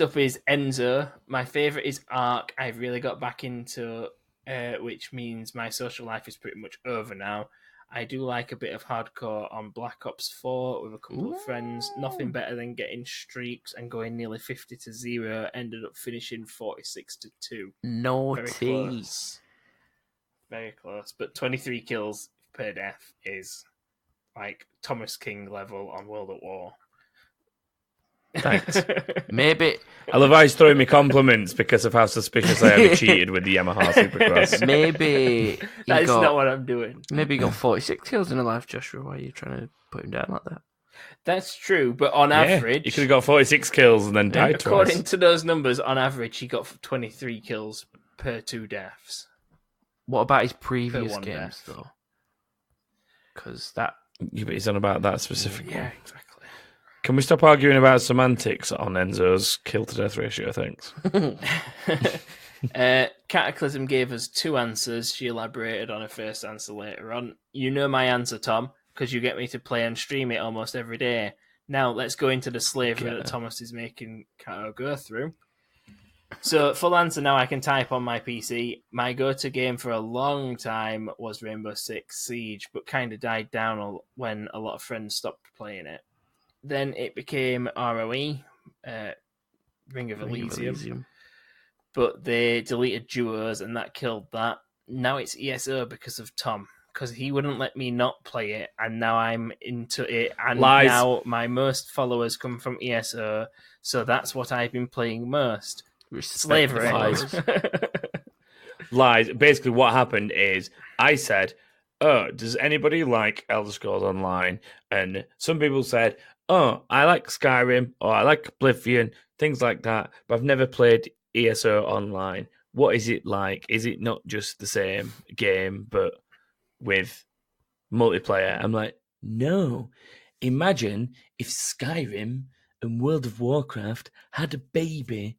up is Enzo. My favourite is Ark. I've really got back into, which means my social life is pretty much over now. I do like a bit of hardcore on Black Ops 4 with a couple of friends. Nothing better than getting streaks and going nearly 50-0. Ended up finishing 46-2. No Very tea. close. Very close. But 23 kills per death is like Thomas King level on World at War. Thanks. Maybe I love how he's throwing me compliments because of how suspicious I ever cheated with the Yamaha Supercross. maybe That's not what I'm doing. Maybe he got 46 kills in a life, Joshua. Why are you trying to put him down like that? That's true, but on average, you could have got 46 kills and then died according twice. to those numbers, on average, he got 23 kills per 2 deaths. What about his previous one games, death. though? Because that... Yeah, but he's on about that specific Yeah, one. exactly. Can we stop arguing about semantics on Enzo's kill to death ratio? Thanks. Cataclysm gave us 2 answers. She elaborated on her first answer later on. You know my answer, Tom, because you get me to play and stream it almost every day. Now, let's go into the slavery that Thomas is making Cato go through. So, full answer now, I can type on my PC. My go-to game for a long time was Rainbow Six Siege, but kind of died down when a lot of friends stopped playing it. Then it became ROE, Ring of Elysium. But they deleted duos, and that killed that. Now it's ESO because of Tom, because he wouldn't let me not play it, and now I'm into it, and Lies. now my most followers come from ESO, so that's what I've been playing most. Slavery. Lies. Basically, what happened is I said, "Oh, does anybody like Elder Scrolls Online?" And some people said, "Oh, I like Skyrim," or "I like Oblivion," things like that. But I've never played ESO Online. What is it like? Is it not just the same game but with multiplayer? I'm like, no. Imagine if Skyrim and World of Warcraft had a baby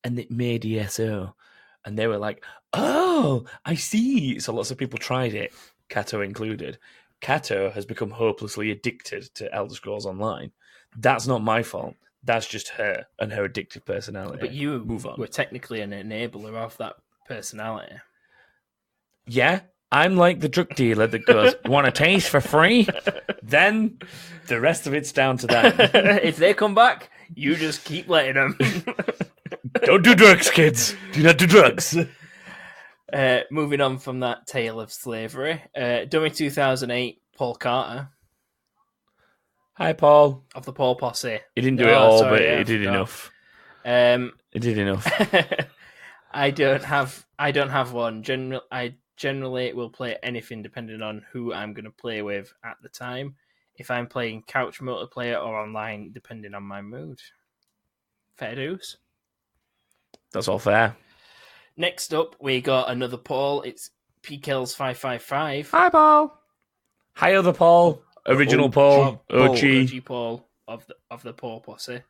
and it made ESO. And they were like, oh, I see. So lots of people tried it, Kato included. Kato has become hopelessly addicted to Elder Scrolls Online. That's not my fault. That's just her and her addictive personality. But you Move on. were technically an enabler of that personality. Yeah, I'm like the drug dealer that goes, want a taste for free? Then the rest of it's down to them. If they come back, you just keep letting them. Don't do drugs, kids. Do not do drugs. Moving on from that tale of slavery. Dummy 2008, Paul Carter Hi, Paul. of the Paul Posse. He didn't do it all, sorry, but yeah, he did I forgot. enough. Um, He did enough. I don't have one. Generally, I Generally, we'll play anything depending on who I'm going to play with at the time. If I'm playing couch multiplayer or online, depending on my mood. Fair dues. That's all fair. Next up, we got another poll. It's PKels555. Hi, Paul. Hi, other Paul. Original Paul. OG. OG Paul of the Paul Posse.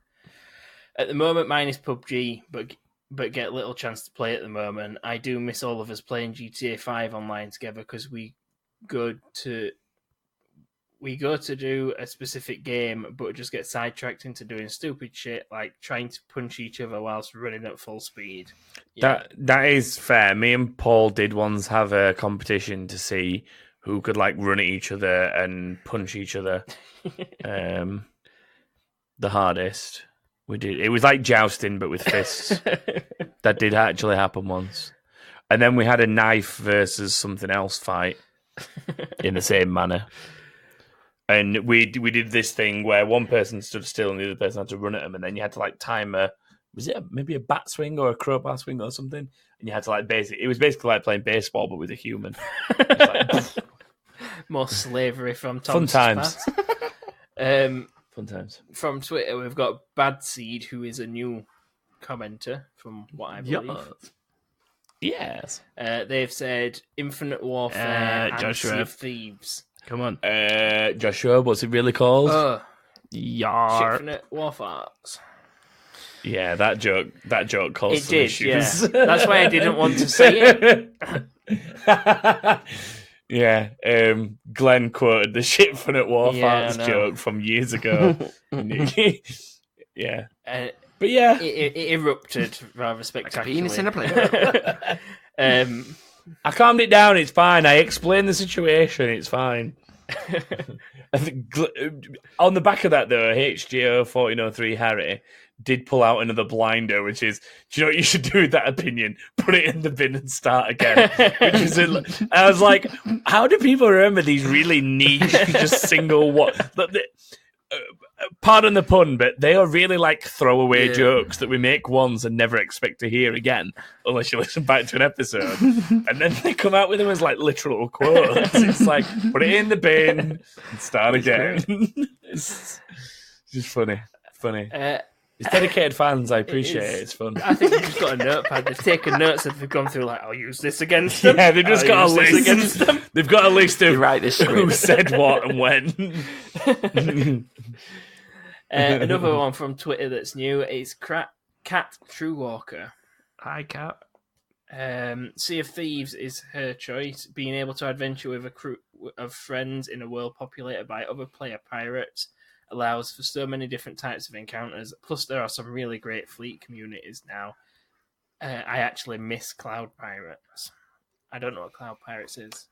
At the moment, mine is PUBG, but get little chance to play at the moment. I do miss all of us playing GTA 5 online together because we go to do a specific game, but just get sidetracked into doing stupid shit like trying to punch each other whilst running at full speed. Yeah. That is fair. Me and Paul did once have a competition to see who could like run at each other and punch each other. The hardest. We did. It was like jousting, but with fists. That did actually happen once. And then we had a knife versus something else fight in the same manner. And we did this thing where one person stood still and the other person had to run at them, and then you had to like time maybe a bat swing or a crowbar swing or something, and you had to like it was basically like playing baseball but with a human. More slavery from Tom. Fun times. Fun times. From Twitter, we've got Bad Seed, who is a new commenter, from what I believe. Yes. They've said Infinite Warfare and Sea of Thieves. Come on. Joshua, what's it really called? Infinite Warfare. Yeah, that joke caused some issues. Yeah. That's why I didn't want to say it. Yeah, Glenn quoted the Shitfinite Warfarts joke from years ago. Yeah. But yeah. It erupted rather spectacularly. Penis in a plate. I calmed it down, it's fine. I explained the situation, it's fine. On the back of that, though, HGO 1403 Harry did pull out another blinder, which is, do you know what you should do with that opinion? Put it in the bin and start again. I was like, how do people remember these really niche, just single pardon the pun, but they are really like throwaway jokes that we make once and never expect to hear again, unless you listen back to an episode. And then they come out with them as like literal quotes. It's like, put it in the bin and start again. It's just funny. It's dedicated fans. I appreciate it. It's fun. I think they've just got a notepad. They've taken notes and they've gone through like, I'll use this against them. Yeah, they've just got a list against them. They've got a list of who said what and when. Another one from Twitter that's new is Cat Truewalker. Hi, Cat. Sea of Thieves is her choice. Being able to adventure with a crew of friends in a world populated by other player pirates allows for so many different types of encounters. Plus, there are some really great fleet communities now. I actually miss Cloud Pirates. I don't know what Cloud Pirates is.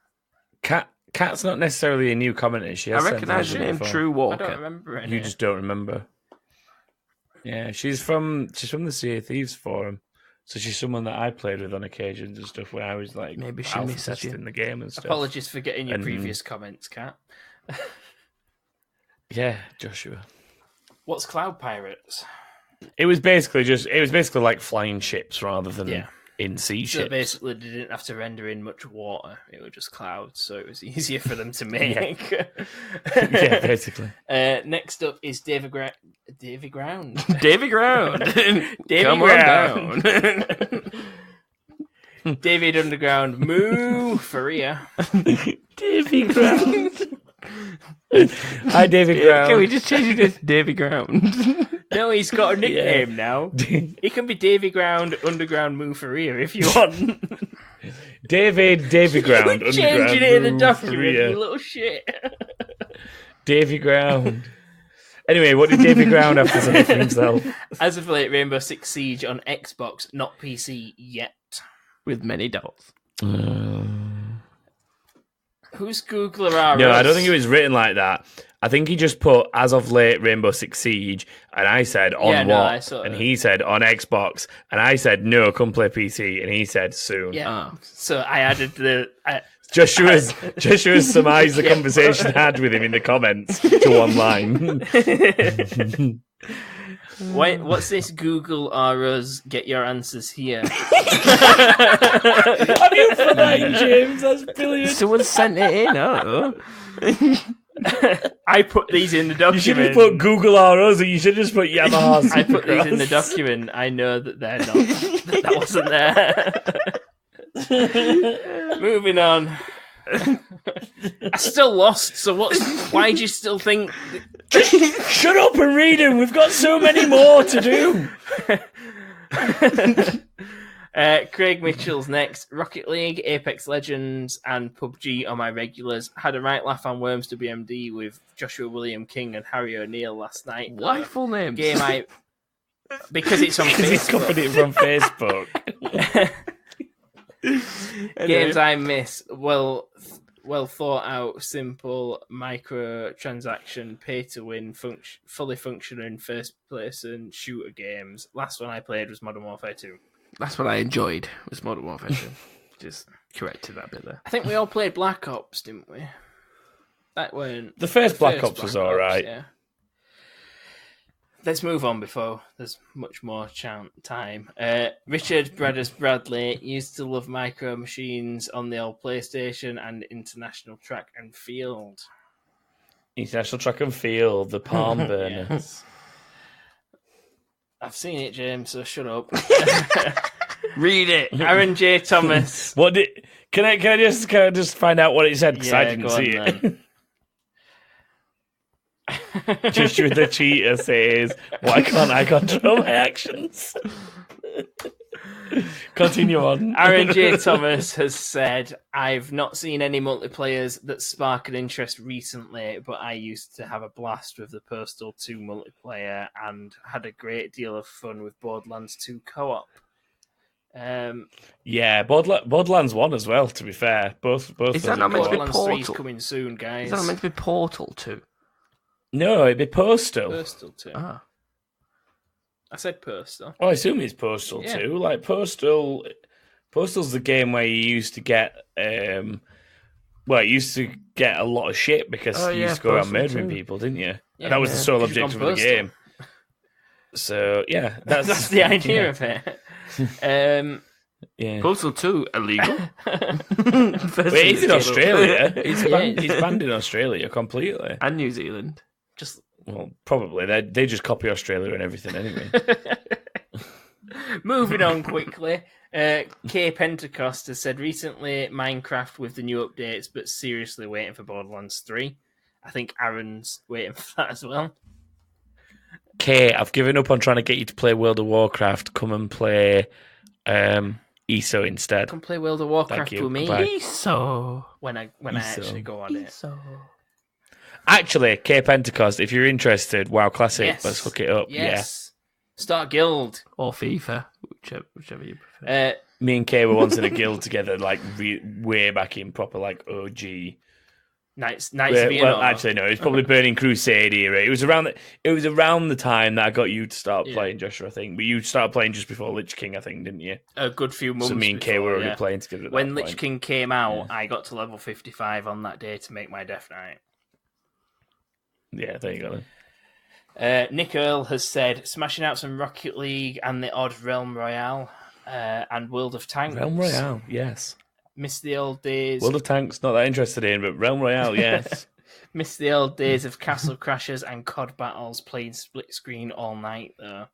Cat's not necessarily a new commenter. I recognise the name True Walker. I don't remember it. You just don't remember. Yeah, she's from the Sea of Thieves forum. So she's someone that I played with on occasions and stuff where I was like, maybe she misses you in the game and stuff. Apologies for getting your previous comments, Cat. Yeah, Joshua. What's Cloud Pirates? It was basically like flying ships rather than in sea ships. So basically, they didn't have to render in much water. It was just clouds, so it was easier for them to make. Yeah, basically. Next up is Davy Ground. Davy Ground. Come on down. David Underground. Moo Faria. Davy Ground. Hi, Davy Ground. Can we just change it to Davy Ground? No, he's got a nickname now. He can be Davy Ground Underground Moo Faria if you want. Davy Ground Underground. Changing it in the document, you little shit. Davy Ground. Anyway, what did Davy Ground have to say for himself? As of late, Rainbow Six Siege on Xbox, not PC yet. With many doubts. Who's Googler RS? No, I don't think it was written like that. I think he just put, as of late, Rainbow Six Siege, and I said, on what? And he said, on Xbox, and I said, no, come play PC, and he said, soon. Yeah, so I added the... Joshua's surmised the conversation I had with him in the comments to one line. Wait, what's this? Google or us? Get your answers here. Have you put that in, James? That's brilliant. Someone sent it in. Oh. I put these in the document. You should have put Google or us, or you should just put Yamaha. I put these in the document. I know that they're not. That wasn't there. Moving on. I still lost. So why do you still think? Shut up and read them. We've got so many more to do. Craig Mitchell's next. Rocket League, Apex Legends, and PUBG are my regulars. Had a right laugh on Worms WMD with Joshua William King and Harry O'Neill last night. Why full names? Because it's on Facebook. He's copied it from Facebook. Games I miss. Well thought out, simple microtransaction, pay to win, fully functioning first person shooter games. Last one I played was Modern Warfare 2. That's what I enjoyed. Was Modern Warfare 2. Just corrected that bit there. I think we all played Black Ops, didn't we? That weren't the first Black Ops was all right. Yeah. Let's move on before there's much more time. Richard Bradley used to love micro machines on the old PlayStation and International Track and Field. International Track and Field, the palm burners. Yes. I've seen it, James, so shut up. Read it. Aaron J. Thomas. What did? Can I just find out what it said? Because I didn't see it. Just with the cheater says, "Why can't I control my actions?" Continue on. Aaron J. Thomas has said, "I've not seen any multiplayers that spark an interest recently, but I used to have a blast with the Postal 2 multiplayer and had a great deal of fun with Borderlands 2 co-op." Yeah, Borderlands 1 as well, to be fair. Both Is that not meant to be Borderlands 3 is Portal? coming soon, guys. Is that not meant to be Portal 2? No, it'd be Postal. Postal 2. Ah. I said Postal. Oh, I assume it's Postal Yeah. too. Like Postal's the game where you used to get you used to get a lot of shit because you used to go around Postal murdering 2. people, didn't you? Yeah, And that was the sole Because you've objective gone of the Postal. game. So yeah, That's the idea of it. Yeah. Postal 2 illegal. Wait, he's in Australia. He's Yeah. he's banned in Australia completely. And New Zealand. Just Well, probably they just copy Australia and everything anyway. moving on quickly. K Pentecost has said recently Minecraft with the new updates, but seriously waiting for Borderlands 3. I think Aaron's waiting for that as well. Kay, I've given up on trying to get you to play World of Warcraft. Come and play ESO instead. Come play World of Warcraft you. with me Goodbye. ESO. when I actually go on it. ESO. Actually, K Pentecost, if you're interested, WoW Classic, Yes. let's hook it up. Yes. Start a guild. Or FIFA, whichever you prefer. Yeah. Me and Kay were once in a guild together, like way back in proper like OG. Knights of Well, Vienna. actually, no, it was probably Burning Crusade era. It was around the time that I got you to start playing, Joshua, I think. But you started playing just before Lich King, I think, didn't you? A good few months. So me and Kay were already before, playing together. At when that Lich point. King came out, I got to level 55 on that day to make my Death Knight. Yeah, there you go. Then. Nick Earl has said, smashing out some Rocket League and the odd Realm Royale and World of Tanks. Realm Royale, yes. Miss the old days. World of Tanks, not that interested in, but Realm Royale, yes. Miss the old days of Castle Crashers and COD battles playing split screen all night, though.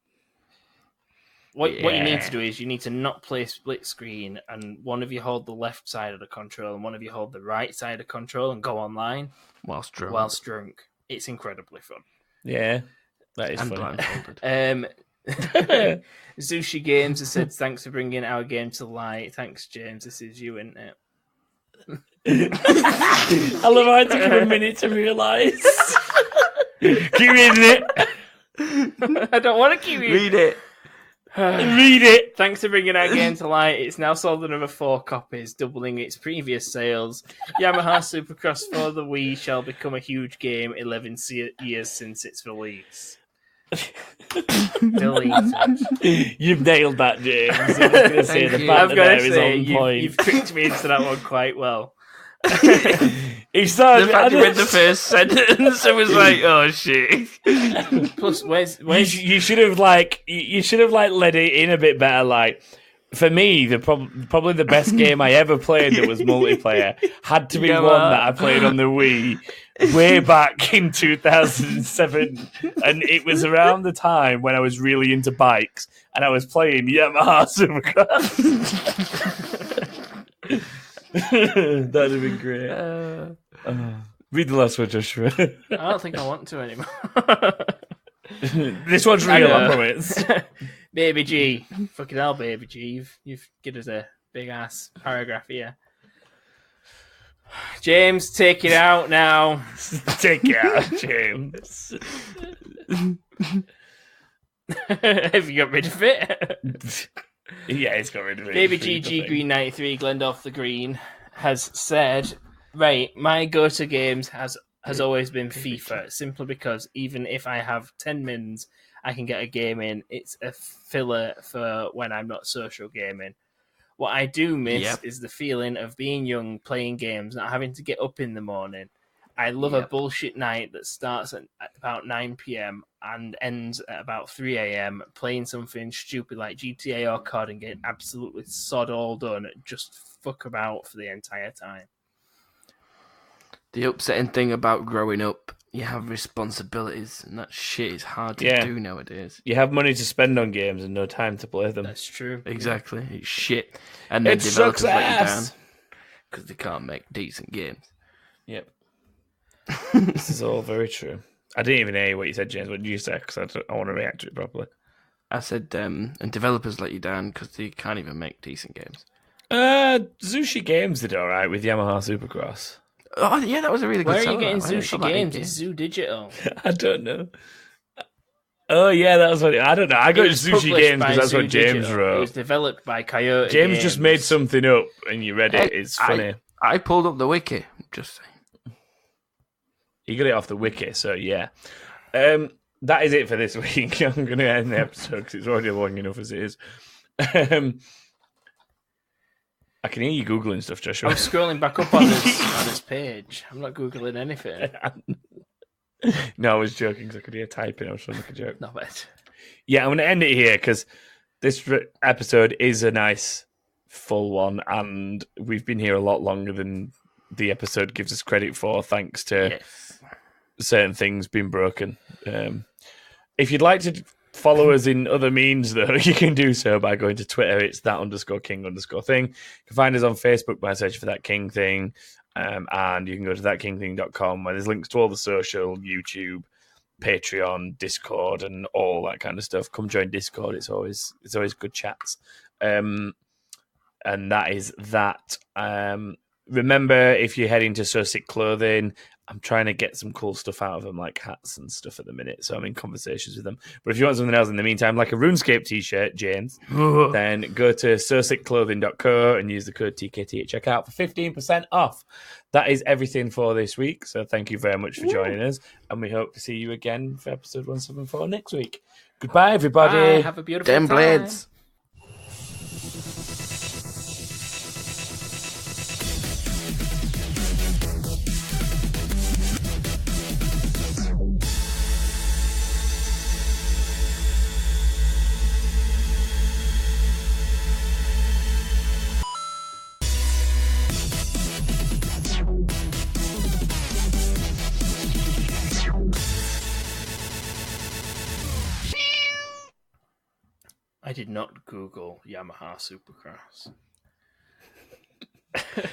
What you need to do is you need to not play split screen, and one of you hold the left side of the control and one of you hold the right side of control and go online Whilst drunk. whilst drunk. It's incredibly fun. Yeah, that is And funny. blindfolded. Zushi Games has said, thanks for bringing our game to light. Thanks, James. This is you, isn't it? I love how it took him a minute to realise. Keep reading it. I don't want to keep reading. Read it. Read it. Thanks for bringing our game to light. It's now sold another 4 copies, doubling its previous sales. Yamaha Supercross for the Wii shall become a huge game 11 years since its release. Deleted. You've nailed that, James. I was going to say Thank the you. banter I've got there to is say, on point. you've tricked me into that one quite well. He started. The fact you read the first sentence, it was like, oh shit. Plus, where's You should have like let it in a bit better. Like for me, probably the best game I ever played that was multiplayer had to be one that I played on the Wii way back in 2007, and it was around the time when I was really into bikes, and I was playing Yamaha Supercross. That'd have been great. Read the last one, Joshua. I don't think I want to anymore. This one's real, I promise. Baby G. Fucking hell, Baby G. You've given us a big ass paragraph here. James, take it out now. Take it out, James. Have you got rid of it? Yeah, he's got rid of it. Baby GG Green 93, Glendorf the Green, has said, right, my go-to games has always been FIFA, simply because even if I have 10 mins, I can get a game in. It's a filler for when I'm not social gaming. What I do miss is the feeling of being young, playing games, not having to get up in the morning. I love a bullshit night that starts at about 9 p.m. and ends at about 3 a.m. playing something stupid like GTA or COD and getting absolutely sod all done. Just fuck about for the entire time. The upsetting thing about growing up, you have responsibilities, and that shit is hard to do nowadays. You have money to spend on games and no time to play them. That's true. Exactly. It's shit. And the developers let you down because they can't make decent games. Yep. This is all very true. I didn't even hear what you said, James. What did you say? Because I want to react to it properly. I said, and developers let you down because they can't even make decent games. Zushi Games did all right with Yamaha Supercross. Oh, yeah, that was a really good Where are seller. you getting I Zushi Games? It's Zoo Digital. I don't know. Oh, yeah, that was what... I don't know. I got Zushi Games because that's what James wrote. It was developed by Coyote James Games. just made something up and you read it. It's funny. I pulled up the wiki, just saying. You got it off the wiki, so yeah. That is it for this week. I'm going to end the episode because it's already long enough as it is. I can hear you Googling stuff, Joshua. I'm scrolling back up on this page. I'm not Googling anything. No, I was joking because I could hear typing. I was trying to make a joke. Not bad. Yeah, I'm going to end it here because this episode is a nice full one, and we've been here a lot longer than the episode gives us credit for, thanks to certain things being broken. If you'd like to follow us in other means, though, you can do so by going to Twitter. It's that_king_thing. You can find us on Facebook by searching for That King Thing. And you can go to thatkingthing.com where there's links to all the social, YouTube, Patreon, Discord, and all that kind of stuff. Come join Discord. It's always good chats. And that is that. Remember, if you're heading to So Sick Clothing, I'm trying to get some cool stuff out of them, like hats and stuff at the minute. So I'm in conversations with them. But if you want something else in the meantime, like a RuneScape t-shirt, James, then go to sosickclothing.co and use the code TKT at checkout for 15% off. That is everything for this week. So thank you very much for joining us. And we hope to see you again for episode 174 next week. Goodbye, everybody. Bye. Have a beautiful Damn time. blades. I did not Google Yamaha Supercross.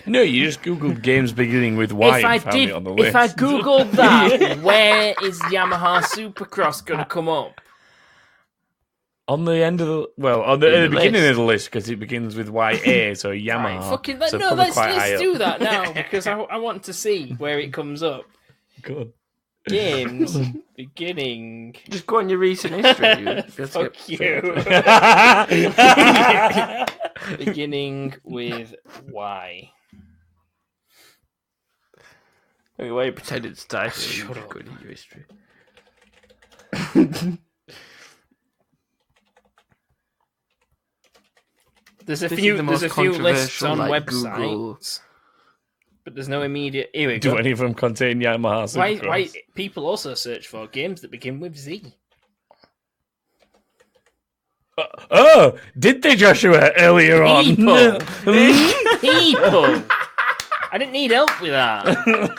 No, you just Googled games beginning with Y and found it on the list. If I Googled that, where is Yamaha Supercross going to come up? On the end of the... Well, at the beginning of the list, because it begins with YA, so Yamaha. Right, so let's do that now, because I want to see where it comes up. Good. Games beginning. Just go on your recent history. Fuck you. Beginning with Y. I mean, why you pretended to type it? Shut up. Go into your history. There's a This few. is the There's most a few lists controversial, on like, websites. Google. but there's no immediate. Here we Do go. any of them contain Yamaha Supercross? Why people also search for games that begin with Z? Oh, did they, Joshua, earlier on? People. People. I didn't need help with that.